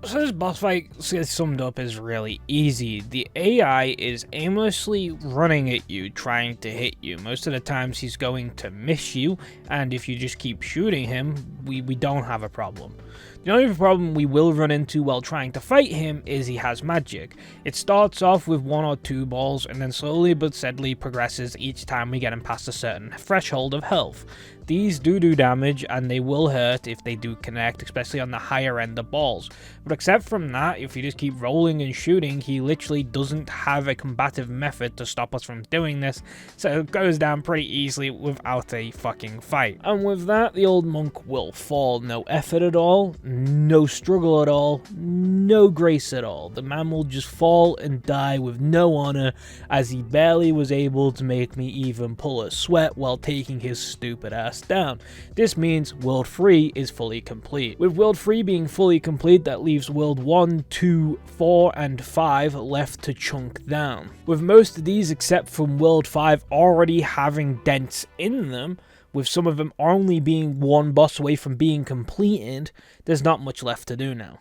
So this boss fight, summed up, is really easy. The AI is aimlessly running at you, trying to hit you. Most of the times he's going to miss you, and if you just keep shooting him, we don't have a problem. The only problem we will run into while trying to fight him is he has magic. It starts off with 1 or 2 balls, and then slowly but steadily progresses each time we get him past a certain threshold of health. These do damage, and they will hurt if they do connect, especially on the higher end of balls. But except from that, if you just keep rolling and shooting, he literally doesn't have a combative method to stop us from doing this, so it goes down pretty easily without a fucking fight. And with that, the old monk will fall. No effort at all, no struggle at all, no grace at all. The man will just fall and die with no honor, as he barely was able to make me even pull a sweat while taking his stupid ass down. This means World 3 is fully complete. With World 3 being fully complete, that leaves World 1, 2, 4, and 5 left to chunk down. With most of these, except from World 5, already having dents in them, with some of them only being one boss away from being completed, there's not much left to do now.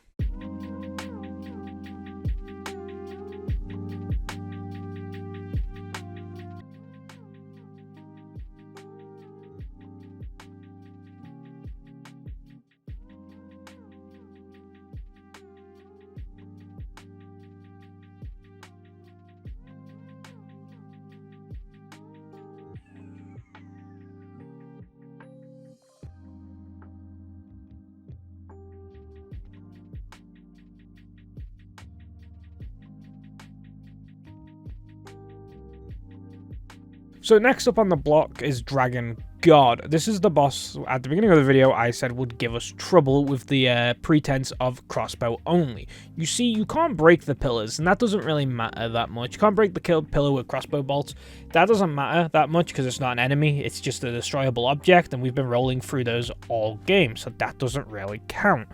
So next up on the block is Dragon God. This is the boss at the beginning of the video I said would give us trouble with the pretense of crossbow only. You see, you can't break the pillars, and that doesn't really matter that much. You can't break the pillar with crossbow bolts. That doesn't matter that much because it's not an enemy. It's just a destroyable object, and we've been rolling through those all game, so that doesn't really count.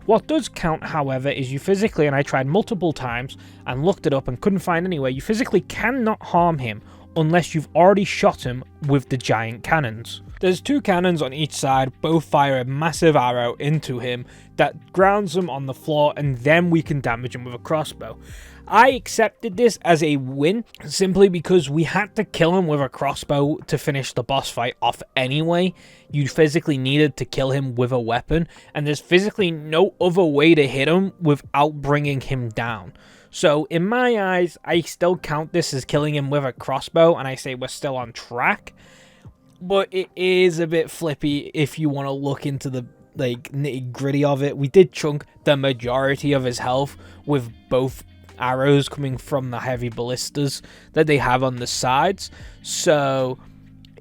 What does count, however, is you physically, and I tried multiple times and looked it up and couldn't find any way, you physically cannot harm him unless you've already shot him with the giant cannons. There's 2 cannons on each side, both fire a massive arrow into him that grounds him on the floor, and then we can damage him with a crossbow. I accepted this as a win simply because we had to kill him with a crossbow to finish the boss fight off anyway. You physically needed to kill him with a weapon, and there's physically no other way to hit him without bringing him down. So in my eyes, I still count this as killing him with a crossbow, and I say we're still on track. But it is a bit flippy if you want to look into the nitty gritty of it. We did chunk the majority of his health with both arrows coming from the heavy ballistas that they have on the sides. So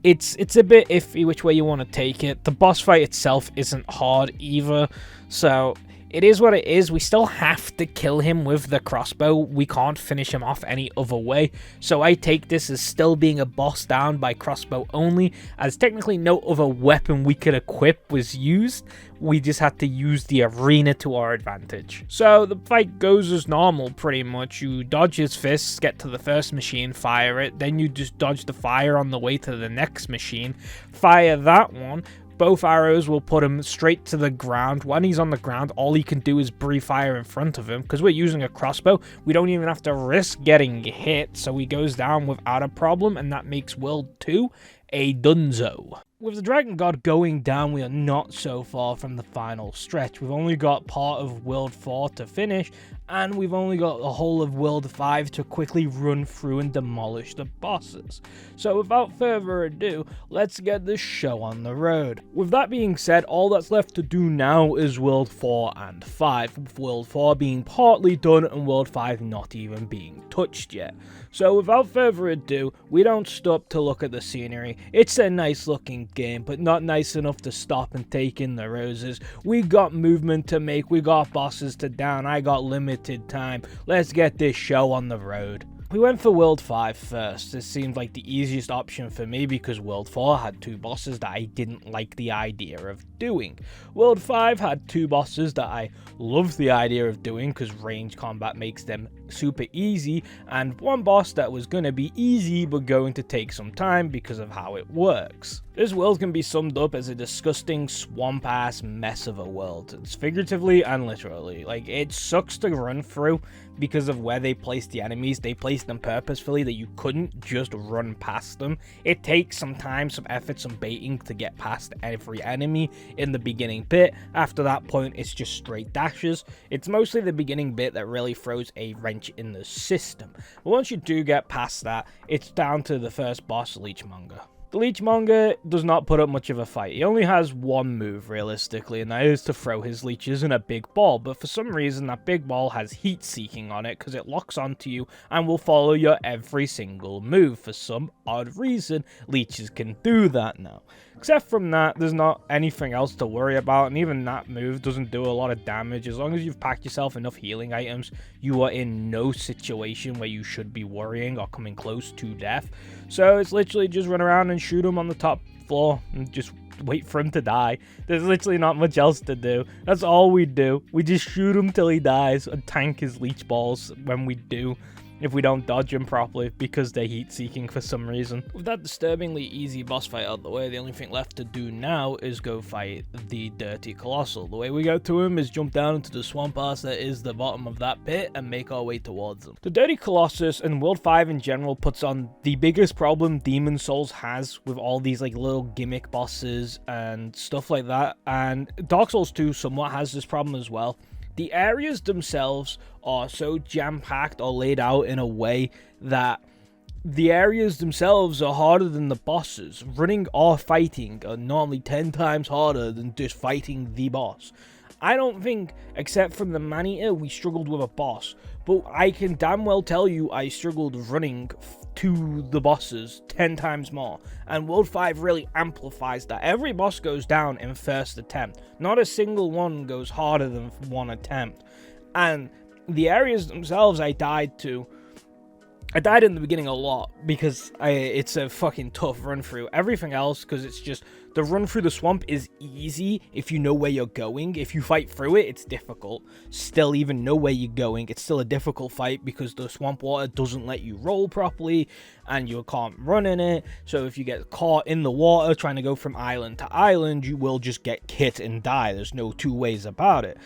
it's a bit iffy which way you want to take it. The boss fight itself isn't hard either. So it is what it is. We still have to kill him with the crossbow. We can't finish him off any other way. So I take this as still being a boss down by crossbow only, as technically no other weapon we could equip was used. We just had to use the arena to our advantage. So the fight goes as normal pretty much. You dodge his fists, get to the first machine, fire it. Then you just dodge the fire on the way to the next machine, fire that one. Both arrows will put him straight to the ground. When he's on the ground, all he can do is breathe fire in front of him. Because we're using a crossbow, we don't even have to risk getting hit. So he goes down without a problem, and that makes World 2 a dunzo. With the Dragon God going down, we are not so far from the final stretch. We've only got part of World 4 to finish, and we've only got the whole of World 5 to quickly run through and demolish the bosses. So without further ado, let's get this show on the road. With that being said, all that's left to do now is World 4 and 5, with World 4 being partly done and World 5 not even being touched yet. So without further ado, we don't stop to look at the scenery. It's a nice looking game, but not nice enough to stop and take in the roses. We got movement to make, we got bosses to down, I got limited time. Let's get this show on the road. We went for World 5 first. This seemed like the easiest option for me because World 4 had 2 bosses that I didn't like the idea of doing. World 5 had 2 bosses that I loved the idea of doing because range combat makes them super easy, and 1 boss that was going to be easy but going to take some time because of how it works. This world can be summed up as a disgusting swamp-ass mess of a world. It's figuratively and literally. Like, it sucks to run through because of where they placed the enemies. They placed them purposefully that you couldn't just run past them. It takes some time, some effort, some baiting to get past every enemy in the beginning bit. After that point, it's just straight dashes. It's mostly the beginning bit that really throws a wrench in the system. But once you do get past that, it's down to the first boss, Leechmonger. The Leechmonger does not put up much of a fight. He only has 1 move, realistically, and that is to throw his leeches in a big ball, but for some reason that big ball has heat seeking on it because it locks onto you and will follow your every single move. For some odd reason, leeches can do that now. Except from that, there's not anything else to worry about, and even that move doesn't do a lot of damage. As long as you've packed yourself enough healing items, you are in no situation where you should be worrying or coming close to death. So it's literally just run around and shoot him on the top floor and just wait for him to die. There's literally not much else to do. That's all we do. We just shoot him till he dies and tank his leech balls when we do. If we don't dodge them properly because they're heat-seeking for some reason. With that disturbingly easy boss fight out the way, the only thing left to do now is go fight the Dirty Colossal. The way we go to him is jump down into the swamp ass that is the bottom of that pit and make our way towards him. The Dirty Colossus and World 5 in general puts on the biggest problem Demon Souls has with all these like little gimmick bosses and stuff like that, and Dark Souls 2 somewhat has this problem as well. The areas themselves are so jam-packed or laid out in a way that the areas themselves are harder than the bosses. Running or fighting are normally 10 times harder than just fighting the boss. I don't think, except from the Man-Eater, we struggled with a boss. But I can damn well tell you I struggled running to the bosses 10 times more, and World 5 really amplifies that. Every boss goes down in first attempt. Not a single one goes harder than one attempt. And the areas themselves I died in the beginning a lot because it's a fucking tough run through. Everything else, because it's just the run through the swamp is easy if you know where you're going. If you fight through it, it's difficult. Still, even know where you're going, it's still a difficult fight because the swamp water doesn't let you roll properly and you can't run in it. So if you get caught in the water trying to go from island to island, you will just get hit and die. There's no two ways about it.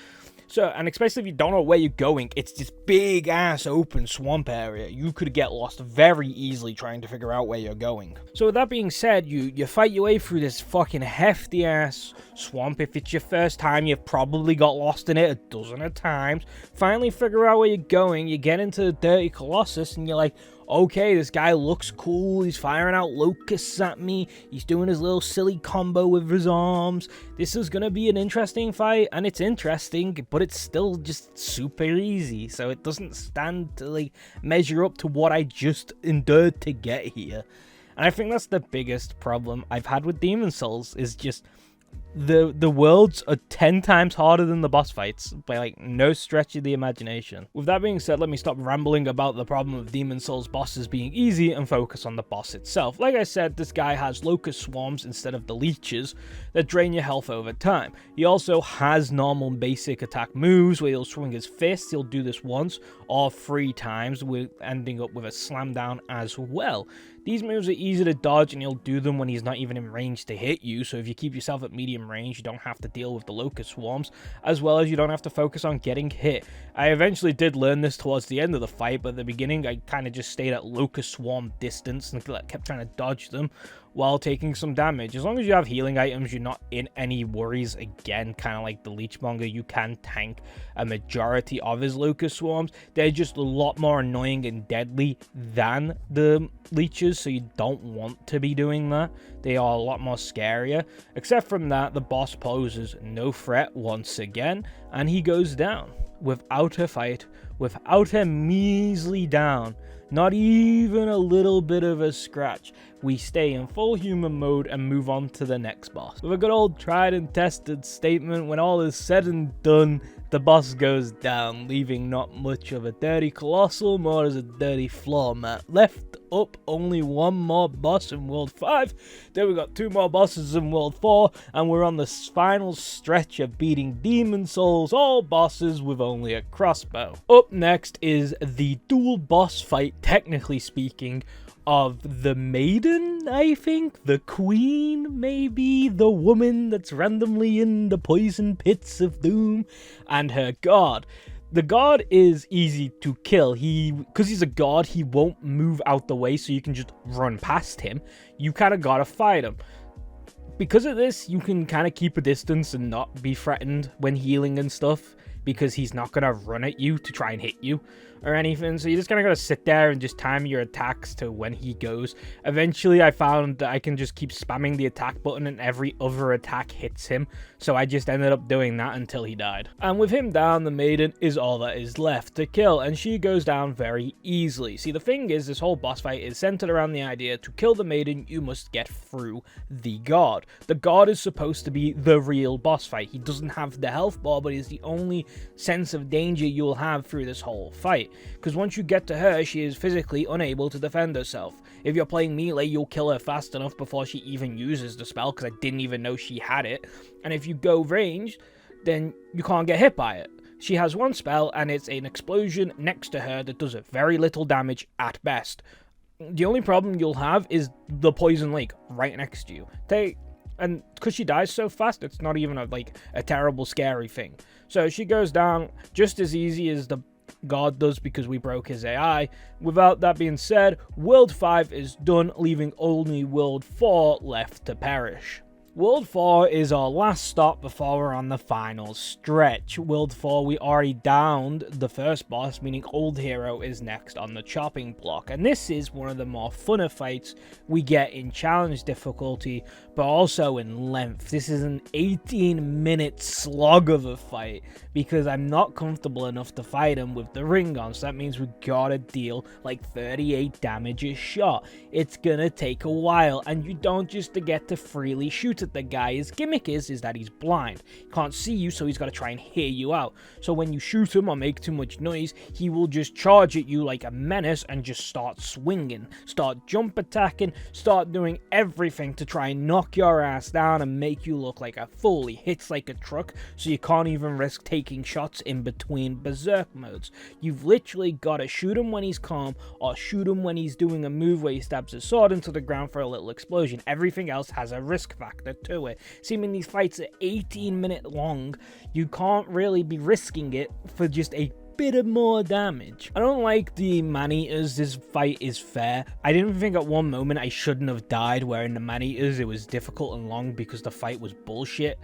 So, and especially if you don't know where you're going, it's this big ass open swamp area. You could get lost very easily trying to figure out where you're going. So with that being said, you fight your way through this fucking hefty ass swamp. If it's your first time, you've probably got lost in it a dozen of times. Finally figure out where you're going. You get into the Dirty Colossus and you're like, okay, this guy looks cool. He's firing out locusts at me. He's doing his little silly combo with his arms. This is going to be an interesting fight, and it's interesting, but it's still just super easy. So it doesn't stand to like measure up to what I just endured to get here. And I think that's the biggest problem I've had with Demon's Souls is just the worlds are 10 times harder than the boss fights by like no stretch of the imagination. With that being said, let me stop rambling about the problem of Demon's Souls bosses being easy and focus on the boss itself. Like I said, this guy has locust swarms instead of the leeches that drain your health over time. He also has normal basic attack moves where he'll swing his fists. He'll do this once or 3 times, with ending up with a slam down as well. These moves are easy to dodge and you'll do them when he's not even in range to hit you, so if you keep yourself at medium range, you don't have to deal with the locust swarms, as well as you don't have to focus on getting hit. I eventually did learn this towards the end of the fight, but at the beginning I kind of just stayed at locust swarm distance and kept trying to dodge them while taking some damage. As long as you have healing items, you're not in any worries. Again, kind of like the Leechmonger, you can tank a majority of his locust swarms. They're just a lot more annoying and deadly than the leeches, so you don't want to be doing that. They are a lot more scarier. Except from that, the boss poses no threat once again, and he goes down without a fight, without a measly down. Not even a little bit of a scratch. We stay in full human mode and move on to the next boss. With a good old tried and tested statement, when all is said and done, the boss goes down, leaving not much of a dirty colossal, more as a dirty floor mat. Left up only one more boss in World 5, then we got 2 more bosses in World 4, and we're on the final stretch of beating Demon's Souls, all bosses with only a crossbow. Up next is the dual boss fight, technically speaking, of the maiden, I think, the queen, maybe, the woman that's randomly in the poison pits of doom, and her god. The god is easy to kill. Because he's a god, he won't move out the way, so you can just run past him. You kind of gotta fight him. Because of this, you can kind of keep a distance and not be threatened when healing and stuff, because he's not gonna run at you to try and hit you or anything. So you just kind of gotta sit there and just time your attacks to when he goes. Eventually I found that I can just keep spamming the attack button and every other attack hits him, so I just ended up doing that until he died. And with him down, the maiden is all that is left to kill, and she goes down very easily. See, the thing is, this whole boss fight is centered around the idea to kill the maiden, you must get through the god. The god is supposed to be the real boss fight. He doesn't have the health bar, but he's the only sense of danger you'll have through this whole fight, because once you get to her, she is physically unable to defend herself. If you're playing melee, you'll kill her fast enough before she even uses the spell, because I didn't even know she had it. And if you go ranged, then you can't get hit by it. She has one spell, and it's an explosion next to her that does very little damage at best. The only problem you'll have is the poison lake right next to you. And because she dies so fast, it's not even a terrible scary thing. So she goes down just as easy as the god does, because we broke his AI. Without that being said, World 5 is done, leaving only World 4 left to perish. World 4 is our last stop before we're on the final stretch. World 4, we already downed the first boss, meaning Old Hero is next on the chopping block. And this is one of the more funner fights we get in challenge difficulty, but also in length. This is an 18-minute slog of a fight, because I'm not comfortable enough to fight him with the ring on, so that means we gotta deal like 38 damage a shot. It's gonna take a while, and you don't just get to freely shoot at the guy. His gimmick is that he's blind. He can't see you, so he's got to try and hear you out. So when you shoot him or make too much noise, he will just charge at you like a menace and just start swinging, start jump attacking, start doing everything to try and knock your ass down and make you look like a fool. He hits like a truck, so you can't even risk taking shots in between berserk modes. You've literally got to shoot him when he's calm, or shoot him when he's doing a move where he stabs his sword into the ground for a little explosion. Everything else has a risk factor to it. Seeming these fights are 18-minute long, you can't really be risking it for just a bit of more damage. I don't like the man-eaters. This fight is fair. I didn't think at one moment I shouldn't have died, where in the man-eaters it was difficult and long because the fight was bullshit.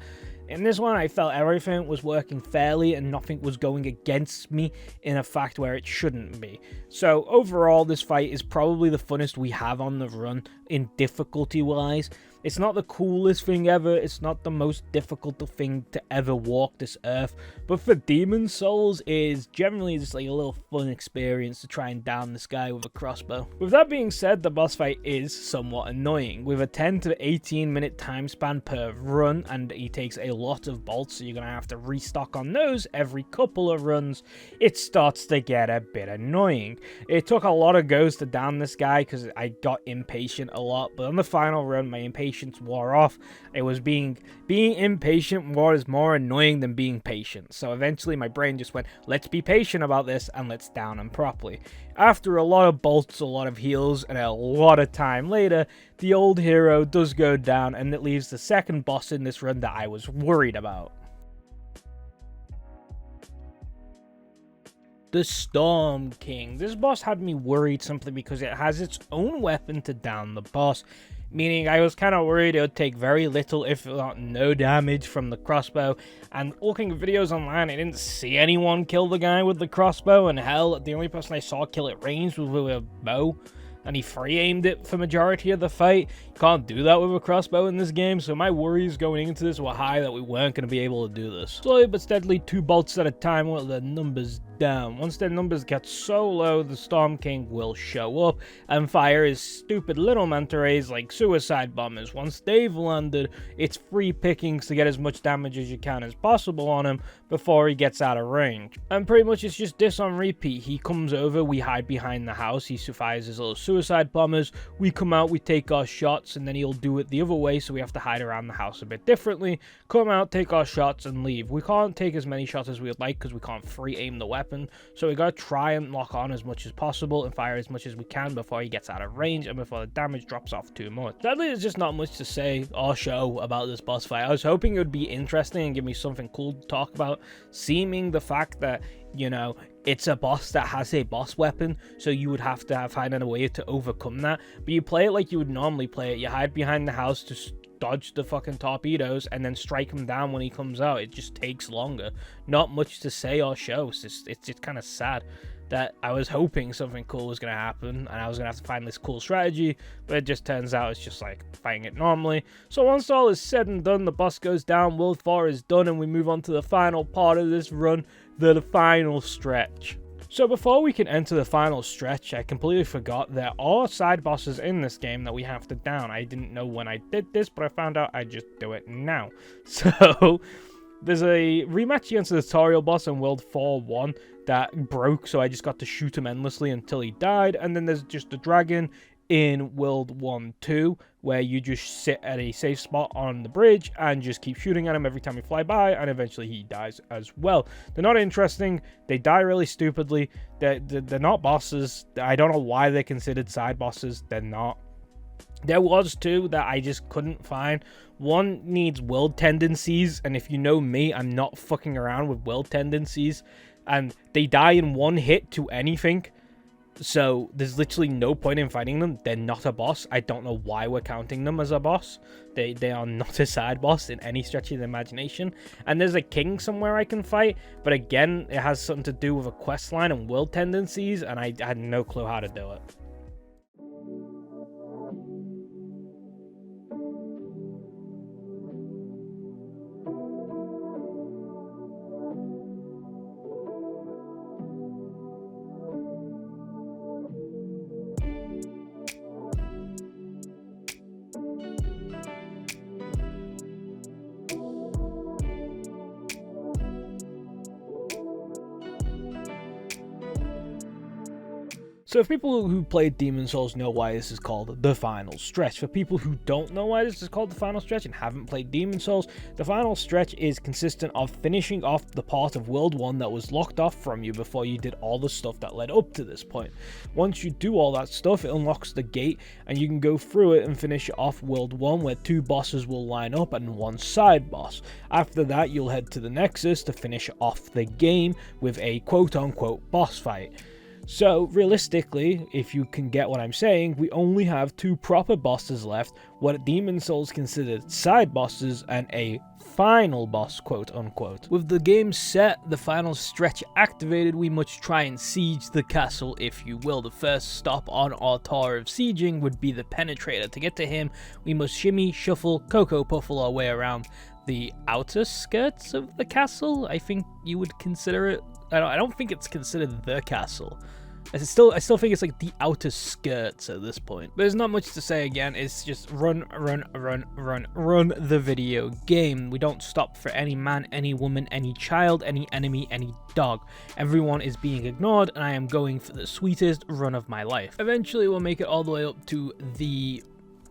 In this one, I felt everything was working fairly and nothing was going against me in a fact where it shouldn't be. So overall, this fight is probably the funnest we have on the run in difficulty-wise. It's not the coolest thing ever, it's not the most difficult thing to ever walk this earth, but for Demon Souls, it is generally just like a little fun experience to try and down this guy with a crossbow. With that being said, the boss fight is somewhat annoying. With a 10 to 18 minute time span per run, and he takes a lot of bolts, so you're going to have to restock on those every couple of runs, it starts to get a bit annoying. It took a lot of goes to down this guy because I got impatient a lot, but on the final run, my impatience wore off. It was being impatient was more annoying than being patient. So eventually my brain just went, let's be patient about this and let's down him properly. After a lot of bolts, a lot of heals, and a lot of time later, the Old Hero does go down, and it leaves the second boss in this run that I was worried about. The Storm King. This boss had me worried simply because it has its own weapon to down the boss, meaning I was kind of worried it would take very little, if not no damage from the crossbow. And looking at videos online, I didn't see anyone kill the guy with the crossbow, and hell, the only person I saw kill it ranged was with a bow, and he free-aimed it for majority of the fight. You can't do that with a crossbow in this game, so my worries going into this were high that we weren't going to be able to do this. Slowly but steadily, 2 bolts at a time while the numbers down. Once their numbers get so low, the Storm King will show up and fire his stupid little manta rays like suicide bombers. Once they've landed, it's free pickings to get as much damage as you can as possible on him before he gets out of range. And pretty much it's just this on repeat. He comes over, we hide behind the house, he fires his little suicide bombers, we come out, we take our shots, and then he'll do it the other way, so we have to hide around the house a bit differently, come out, take our shots, and leave. We can't take as many shots as we would like because we can't free aim the weapon, so we gotta try and lock on as much as possible and fire as much as we can before he gets out of range and before the damage drops off too much. Sadly, there's just not much to say or show about this boss fight. I was hoping it would be interesting and give me something cool to talk about, seeming the fact that, you know, it's a boss that has a boss weapon, so you would have to find a way to overcome that. But you play it like you would normally play it. You hide behind the house to dodge the fucking torpedoes and then strike him down when he comes out. It just takes longer. Not much to say or show. It's just kind of sad that I was hoping something cool was going to happen and I was going to have to find this cool strategy, but it just turns out it's just like fighting it normally. So once all is said and done, the boss goes down, World 4 is done, and we move on to the final part of this run, the final stretch. So before we can enter the final stretch, I completely forgot there are side bosses in this game that we have to down. I didn't know when I did this, but I found out I just do it now. So there's a rematch against the tutorial boss in World 4-1 that broke, so I just got to shoot him endlessly until he died. And then there's just the dragon in World 1-2, where you just sit at a safe spot on the bridge and just keep shooting at him every time you fly by, and eventually he dies as well. They're not interesting. They die really stupidly. They're not bosses. I don't know why they're considered side bosses. They're not. There was 2 that I just couldn't find. One needs world tendencies, and if you know me, I'm not fucking around with world tendencies, and they die in 1 hit to anything. So there's literally no point in fighting them. They're not a boss. I don't know why we're counting them as a boss. They are not a side boss in any stretch of the imagination. And there's a king somewhere I can fight, but again, it has something to do with a quest line and world tendencies, and I had no clue how to do it. So if people who played Demon's Souls know why this is called the final stretch, for people who don't know why this is called the final stretch and haven't played Demon's Souls, the final stretch is consistent of finishing off the part of World 1 that was locked off from you before you did all the stuff that led up to this point. Once you do all that stuff, it unlocks the gate and you can go through it and finish off World 1 where 2 bosses will line up and 1 side boss. After that, you'll head to the Nexus to finish off the game with a quote-unquote boss fight. So, realistically, if you can get what I'm saying, we only have 2 proper bosses left, what Demon's Souls considered side bosses, and a final boss, quote-unquote. With the game set, the final stretch activated, we must try and siege the castle, if you will. The first stop on our tour of sieging would be the Penetrator. To get to him, we must shimmy, shuffle, Cocoa Puffle our way around the outer skirts of the castle, I think you would consider it. I don't think it's considered the castle. I still think it's like the outer skirts at this point. There's not much to say again, it's just run the video game. We don't stop for any man, any woman, any child, any enemy, any dog. Everyone is being ignored and I am going for the sweetest run of my life. Eventually we'll make it all the way up to the,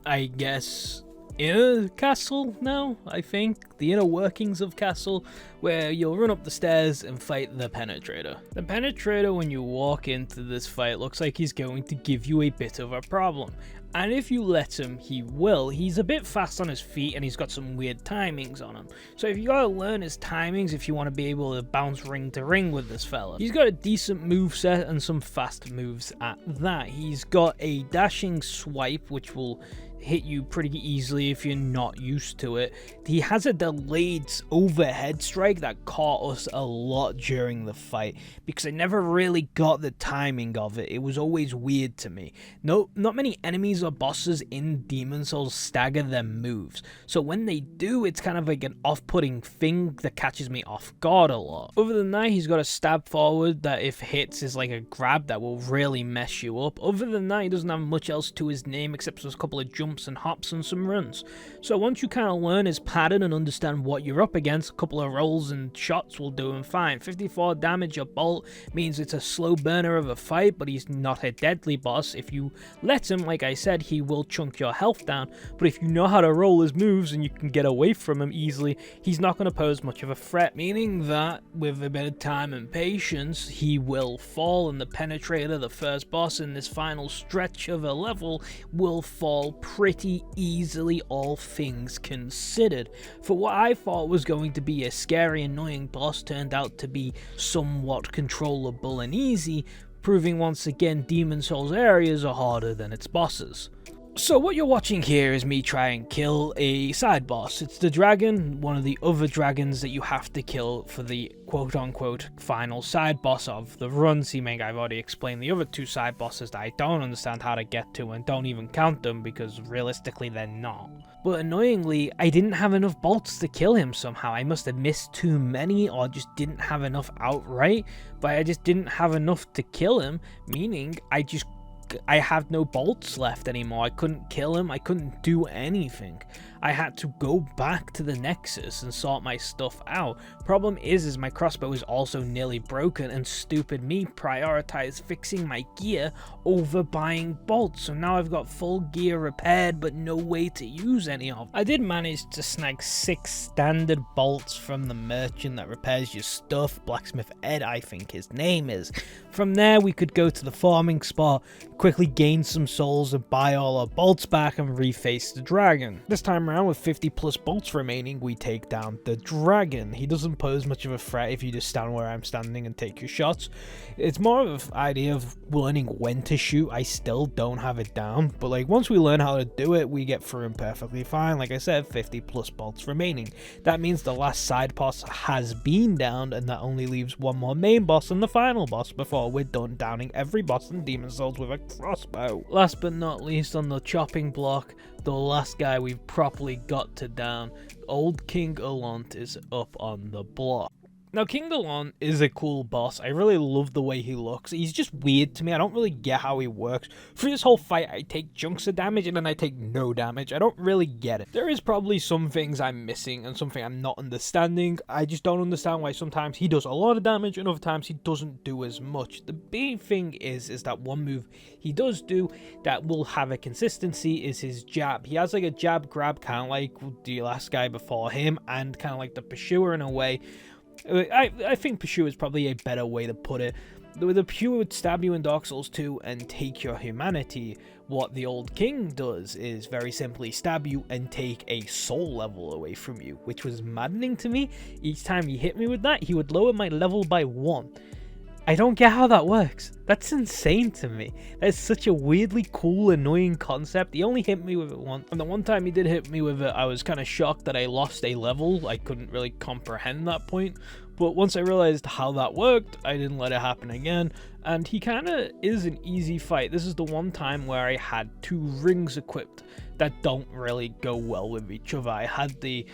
I guess, inner castle now, I think. The inner workings of castle, where you'll run up the stairs and fight the Penetrator. The Penetrator, when you walk into this fight, looks like he's going to give you a bit of a problem. And if you let him, he will. He's a bit fast on his feet and he's got some weird timings on him. So if you gotta learn his timings if you want to be able to bounce ring to ring with this fella. He's got a decent moveset and some fast moves at that. He's got a dashing swipe which will hit you pretty easily if you're not used to it. He has a delayed overhead strike that caught us a lot during the fight because I never really got the timing of it. It was always weird to me. Not many enemies or bosses in Demon's Souls stagger their moves, so when they do, it's kind of like an off-putting thing that catches me off guard a lot. Other than that, he's got a stab forward that if hits is like a grab that will really mess you up. Other than that, he doesn't have much else to his name except for a couple of jumps and hops and some runs. So once you kind of learn his pattern and understand what you're up against, a couple of rolls and shots will do him fine. 54 damage a bolt means it's a slow burner of a fight, but he's not a deadly boss. If you let him, like I said, he will chunk your health down, but if you know how to roll his moves and you can get away from him easily, he's not going to pose much of a threat, meaning that with a bit of time and patience, he will fall, and the Penetrator, the first boss in this final stretch of a level, will fall pretty easily, all things considered. For what I thought was going to be a scary, annoying boss turned out to be somewhat controllable and easy, proving once again Demon's Souls areas are harder than its bosses. So what you're watching here is me try and kill a side boss. It's the dragon, one of the other dragons that you have to kill for the quote-unquote final side boss of the run. Seeming I've already explained the other 2 side bosses that I don't understand how to get to and don't even count them because realistically they're not. But annoyingly, I didn't have enough bolts to kill him somehow. I must have missed too many or just didn't have enough outright, but I just didn't have enough to kill him, meaning I have no bolts left anymore. I couldn't kill him. I couldn't do anything. I had to go back to the Nexus and sort my stuff out. Problem is my crossbow is also nearly broken, and stupid me prioritized fixing my gear over buying bolts. So now I've got full gear repaired, but no way to use any of them. I did manage to snag 6 standard bolts from the merchant that repairs your stuff, Blacksmith Ed, I think his name is. From there, we could go to the farming spot, quickly gain some souls and buy all our bolts back and reface the dragon. This time around, with 50 plus bolts remaining, we take down the dragon. He doesn't pose much of a threat if you just stand where I'm standing and take your shots. It's more of an idea of learning when to shoot. I still don't have it down, but like once we learn how to do it, we get through him perfectly fine. Like I said, 50 plus bolts remaining. That means the last side boss has been downed, and that only leaves one more main boss and the final boss before we're done downing every boss in Demon Souls with a crossbow. Last but not least, on the chopping block, the last guy we've properly got to down, old King Alont, is up on the block. Now, King Alont is a cool boss. I really love the way he looks. He's just weird to me. I don't really get how he works. Through this whole fight, I take chunks of damage and then I take no damage. I don't really get it. There is probably some things I'm missing and something I'm not understanding. I just don't understand why sometimes he does a lot of damage and other times he doesn't do as much. The big thing is that one move he does do that will have a consistency is his jab. He has like a jab grab, kind of like the last guy before him, and kind of like the pursuer in a way. I think Pursuer is probably a better way to put it. The Pursuer would stab you in Dark Souls 2 and take your humanity. What the old king does is very simply stab you and take a soul level away from you, which was maddening to me. Each time he hit me with that, he would lower my level by 1. I don't get how that works. That's insane to me. That's such a weirdly cool, annoying concept. He only hit me with it once, and the one time he did hit me with it, I was kind of shocked that I lost a level. I couldn't really comprehend that point, but once I realized how that worked, I didn't let it happen again, and he kind of is an easy fight. This is the one time where I had 2 rings equipped that don't really go well with each other. I had the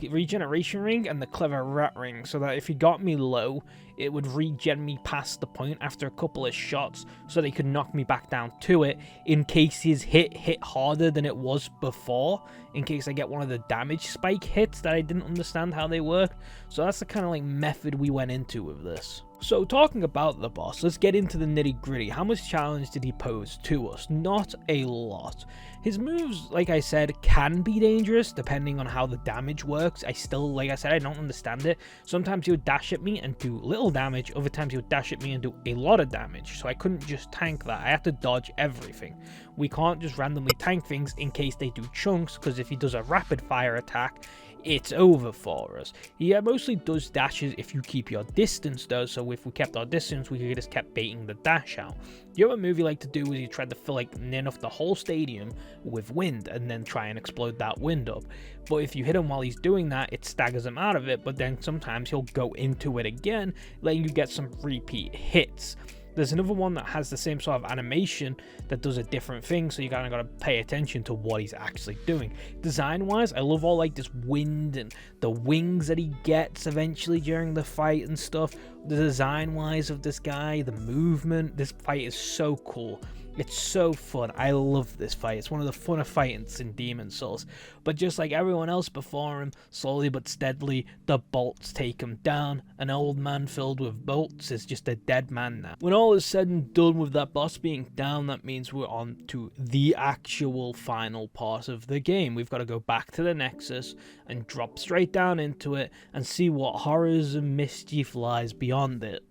regeneration ring and the clever rat ring, so that if he got me low, it would regen me past the point after a couple of shots, so they could knock me back down to it in case his hit harder than it was before, in case I get one of the damage spike hits that I didn't understand how they work. So that's the kind of like method we went into with this. So talking about the boss, let's get into the nitty gritty. How much challenge did he pose to us? Not a lot. His moves, like I said, can be dangerous depending on how the damage works. I still, like I said, I don't understand it. Sometimes he would dash at me and do little damage. Other times he would dash at me and do a lot of damage. So I couldn't just tank that. I have to dodge everything. We can't just randomly tank things in case they do chunks, because if he does a rapid fire attack, it's over for us. He mostly does dashes if you keep your distance though, so if we kept our distance, we could just kept baiting the dash out. The other move he liked to do was he tried to fill like near enough the whole stadium with wind and then try and explode that wind up. But if you hit him while he's doing that, it staggers him out of it, but then sometimes he'll go into it again, letting you get some repeat hits. There's another one that has the same sort of animation that does a different thing, so you kind of got to pay attention to what he's actually doing. Design-wise, I love all like this wind and the wings that he gets eventually during the fight and stuff. The design-wise of this guy, the movement, this fight is so cool. It's so fun. I love this fight. It's one of the funner fights in Demon Souls. But just like everyone else before him, slowly but steadily, the bolts take him down. An old man filled with bolts is just a dead man now. When all is said and done with that boss being down, that means we're on to the actual final part of the game. We've got to go back to the Nexus and drop straight down into it and see what horrors and mischief lies beyond it.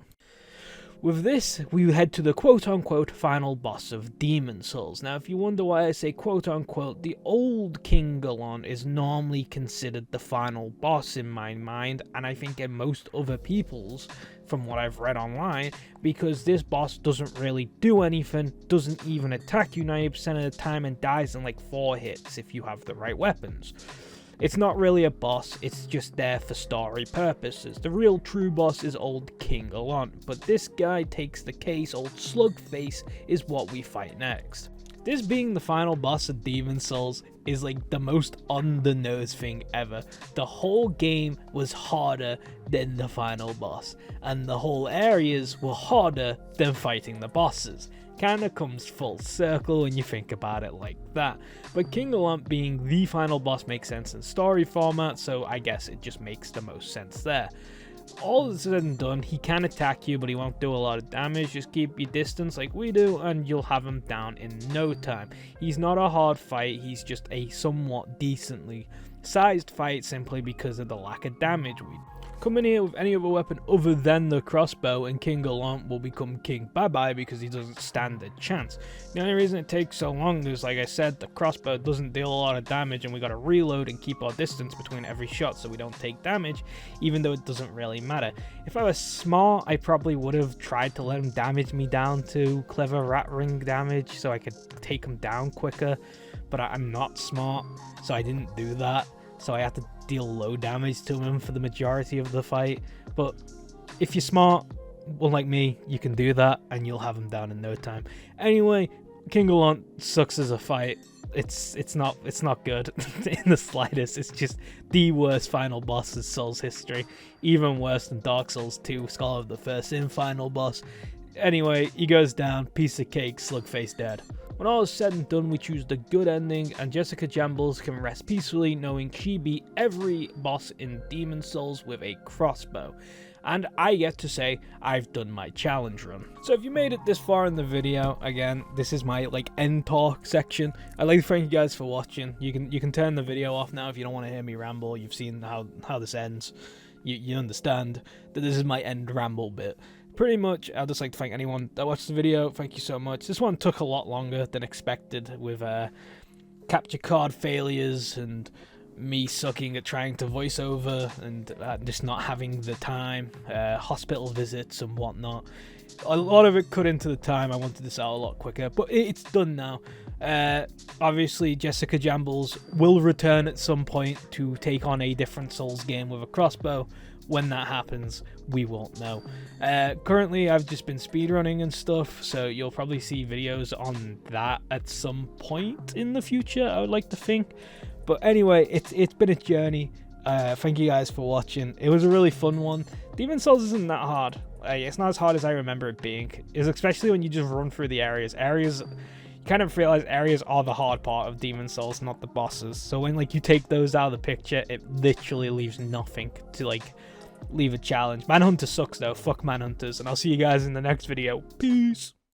With this, we head to the quote-unquote final boss of Demon Souls. Now, if you wonder why I say quote-unquote, the old King Alont is normally considered the final boss in my mind, and I think in most other people's, from what I've read online, because this boss doesn't really do anything, doesn't even attack you 90% of the time, and dies in like 4 hits if you have the right weapons. It's not really a boss, it's just there for story purposes. The real true boss is old King Alont, but this guy takes the case. Old Slugface is what we fight next. This being the final boss of Demon Souls is like the most on the nose thing ever. The whole game was harder than the final boss, and the whole areas were harder than fighting the bosses. Kinda comes full circle when you think about it like that. But King Alont being the final boss makes sense in story format, so I guess it just makes the most sense there. All said and done, he can attack you, but he won't do a lot of damage. Just keep your distance like we do, and you'll have him down in no time. He's not a hard fight, he's just a somewhat decently sized fight simply because of the lack of damage we do. Come in here with any other weapon other than the crossbow and King Gallant will become king bye-bye because he doesn't stand a chance. The only reason it takes so long is, like I said, the crossbow doesn't deal a lot of damage and we gotta reload and keep our distance between every shot so we don't take damage, even though it doesn't really matter. If I was smart, I probably would have tried to let him damage me down to clever rat ring damage so I could take him down quicker, but I'm not smart, so I didn't do that. So I had to deal low damage to him for the majority of the fight. But if you're smart, unlike me, you can do that and you'll have him down in no time. Anyway, King Gallant sucks as a fight. It's not good in the slightest. It's just the worst final boss in Souls history. Even worse than Dark Souls 2, Scholar of the First Sin final boss. Anyway, he goes down, piece of cake, Slugface dead. When all is said and done, we choose the good ending, and JessicaJambels can rest peacefully knowing she beat every boss in Demon Souls with a crossbow. And I get to say, I've done my challenge run. So if you made it this far in the video, again, this is my end talk section. I'd like to thank you guys for watching. You can turn the video off now if you don't want to hear me ramble. You've seen how this ends. You understand that this is my end ramble bit. Pretty much, I'd just like to thank anyone that watched the video. Thank you so much. This one took a lot longer than expected with capture card failures and me sucking at trying to voice over and just not having the time, hospital visits and whatnot. A lot of it cut into the time. I wanted this out a lot quicker, but it's done now. Obviously, JessicaJambels will return at some point to take on a different Souls game with a crossbow. When that happens, we won't know. Currently, I've just been speedrunning and stuff, so you'll probably see videos on that at some point in the future, I would like to think. But anyway, it's been a journey. Thank you guys for watching. It was a really fun one. Demon Souls isn't that hard. It's not as hard as I remember it being. It's especially when you just run through the areas. You kind of realize areas are the hard part of Demon Souls, not the bosses. So when you take those out of the picture, it literally leaves nothing to leave a challenge. Manhunter sucks though. Fuck Manhunters. And I'll see you guys in the next video. Peace.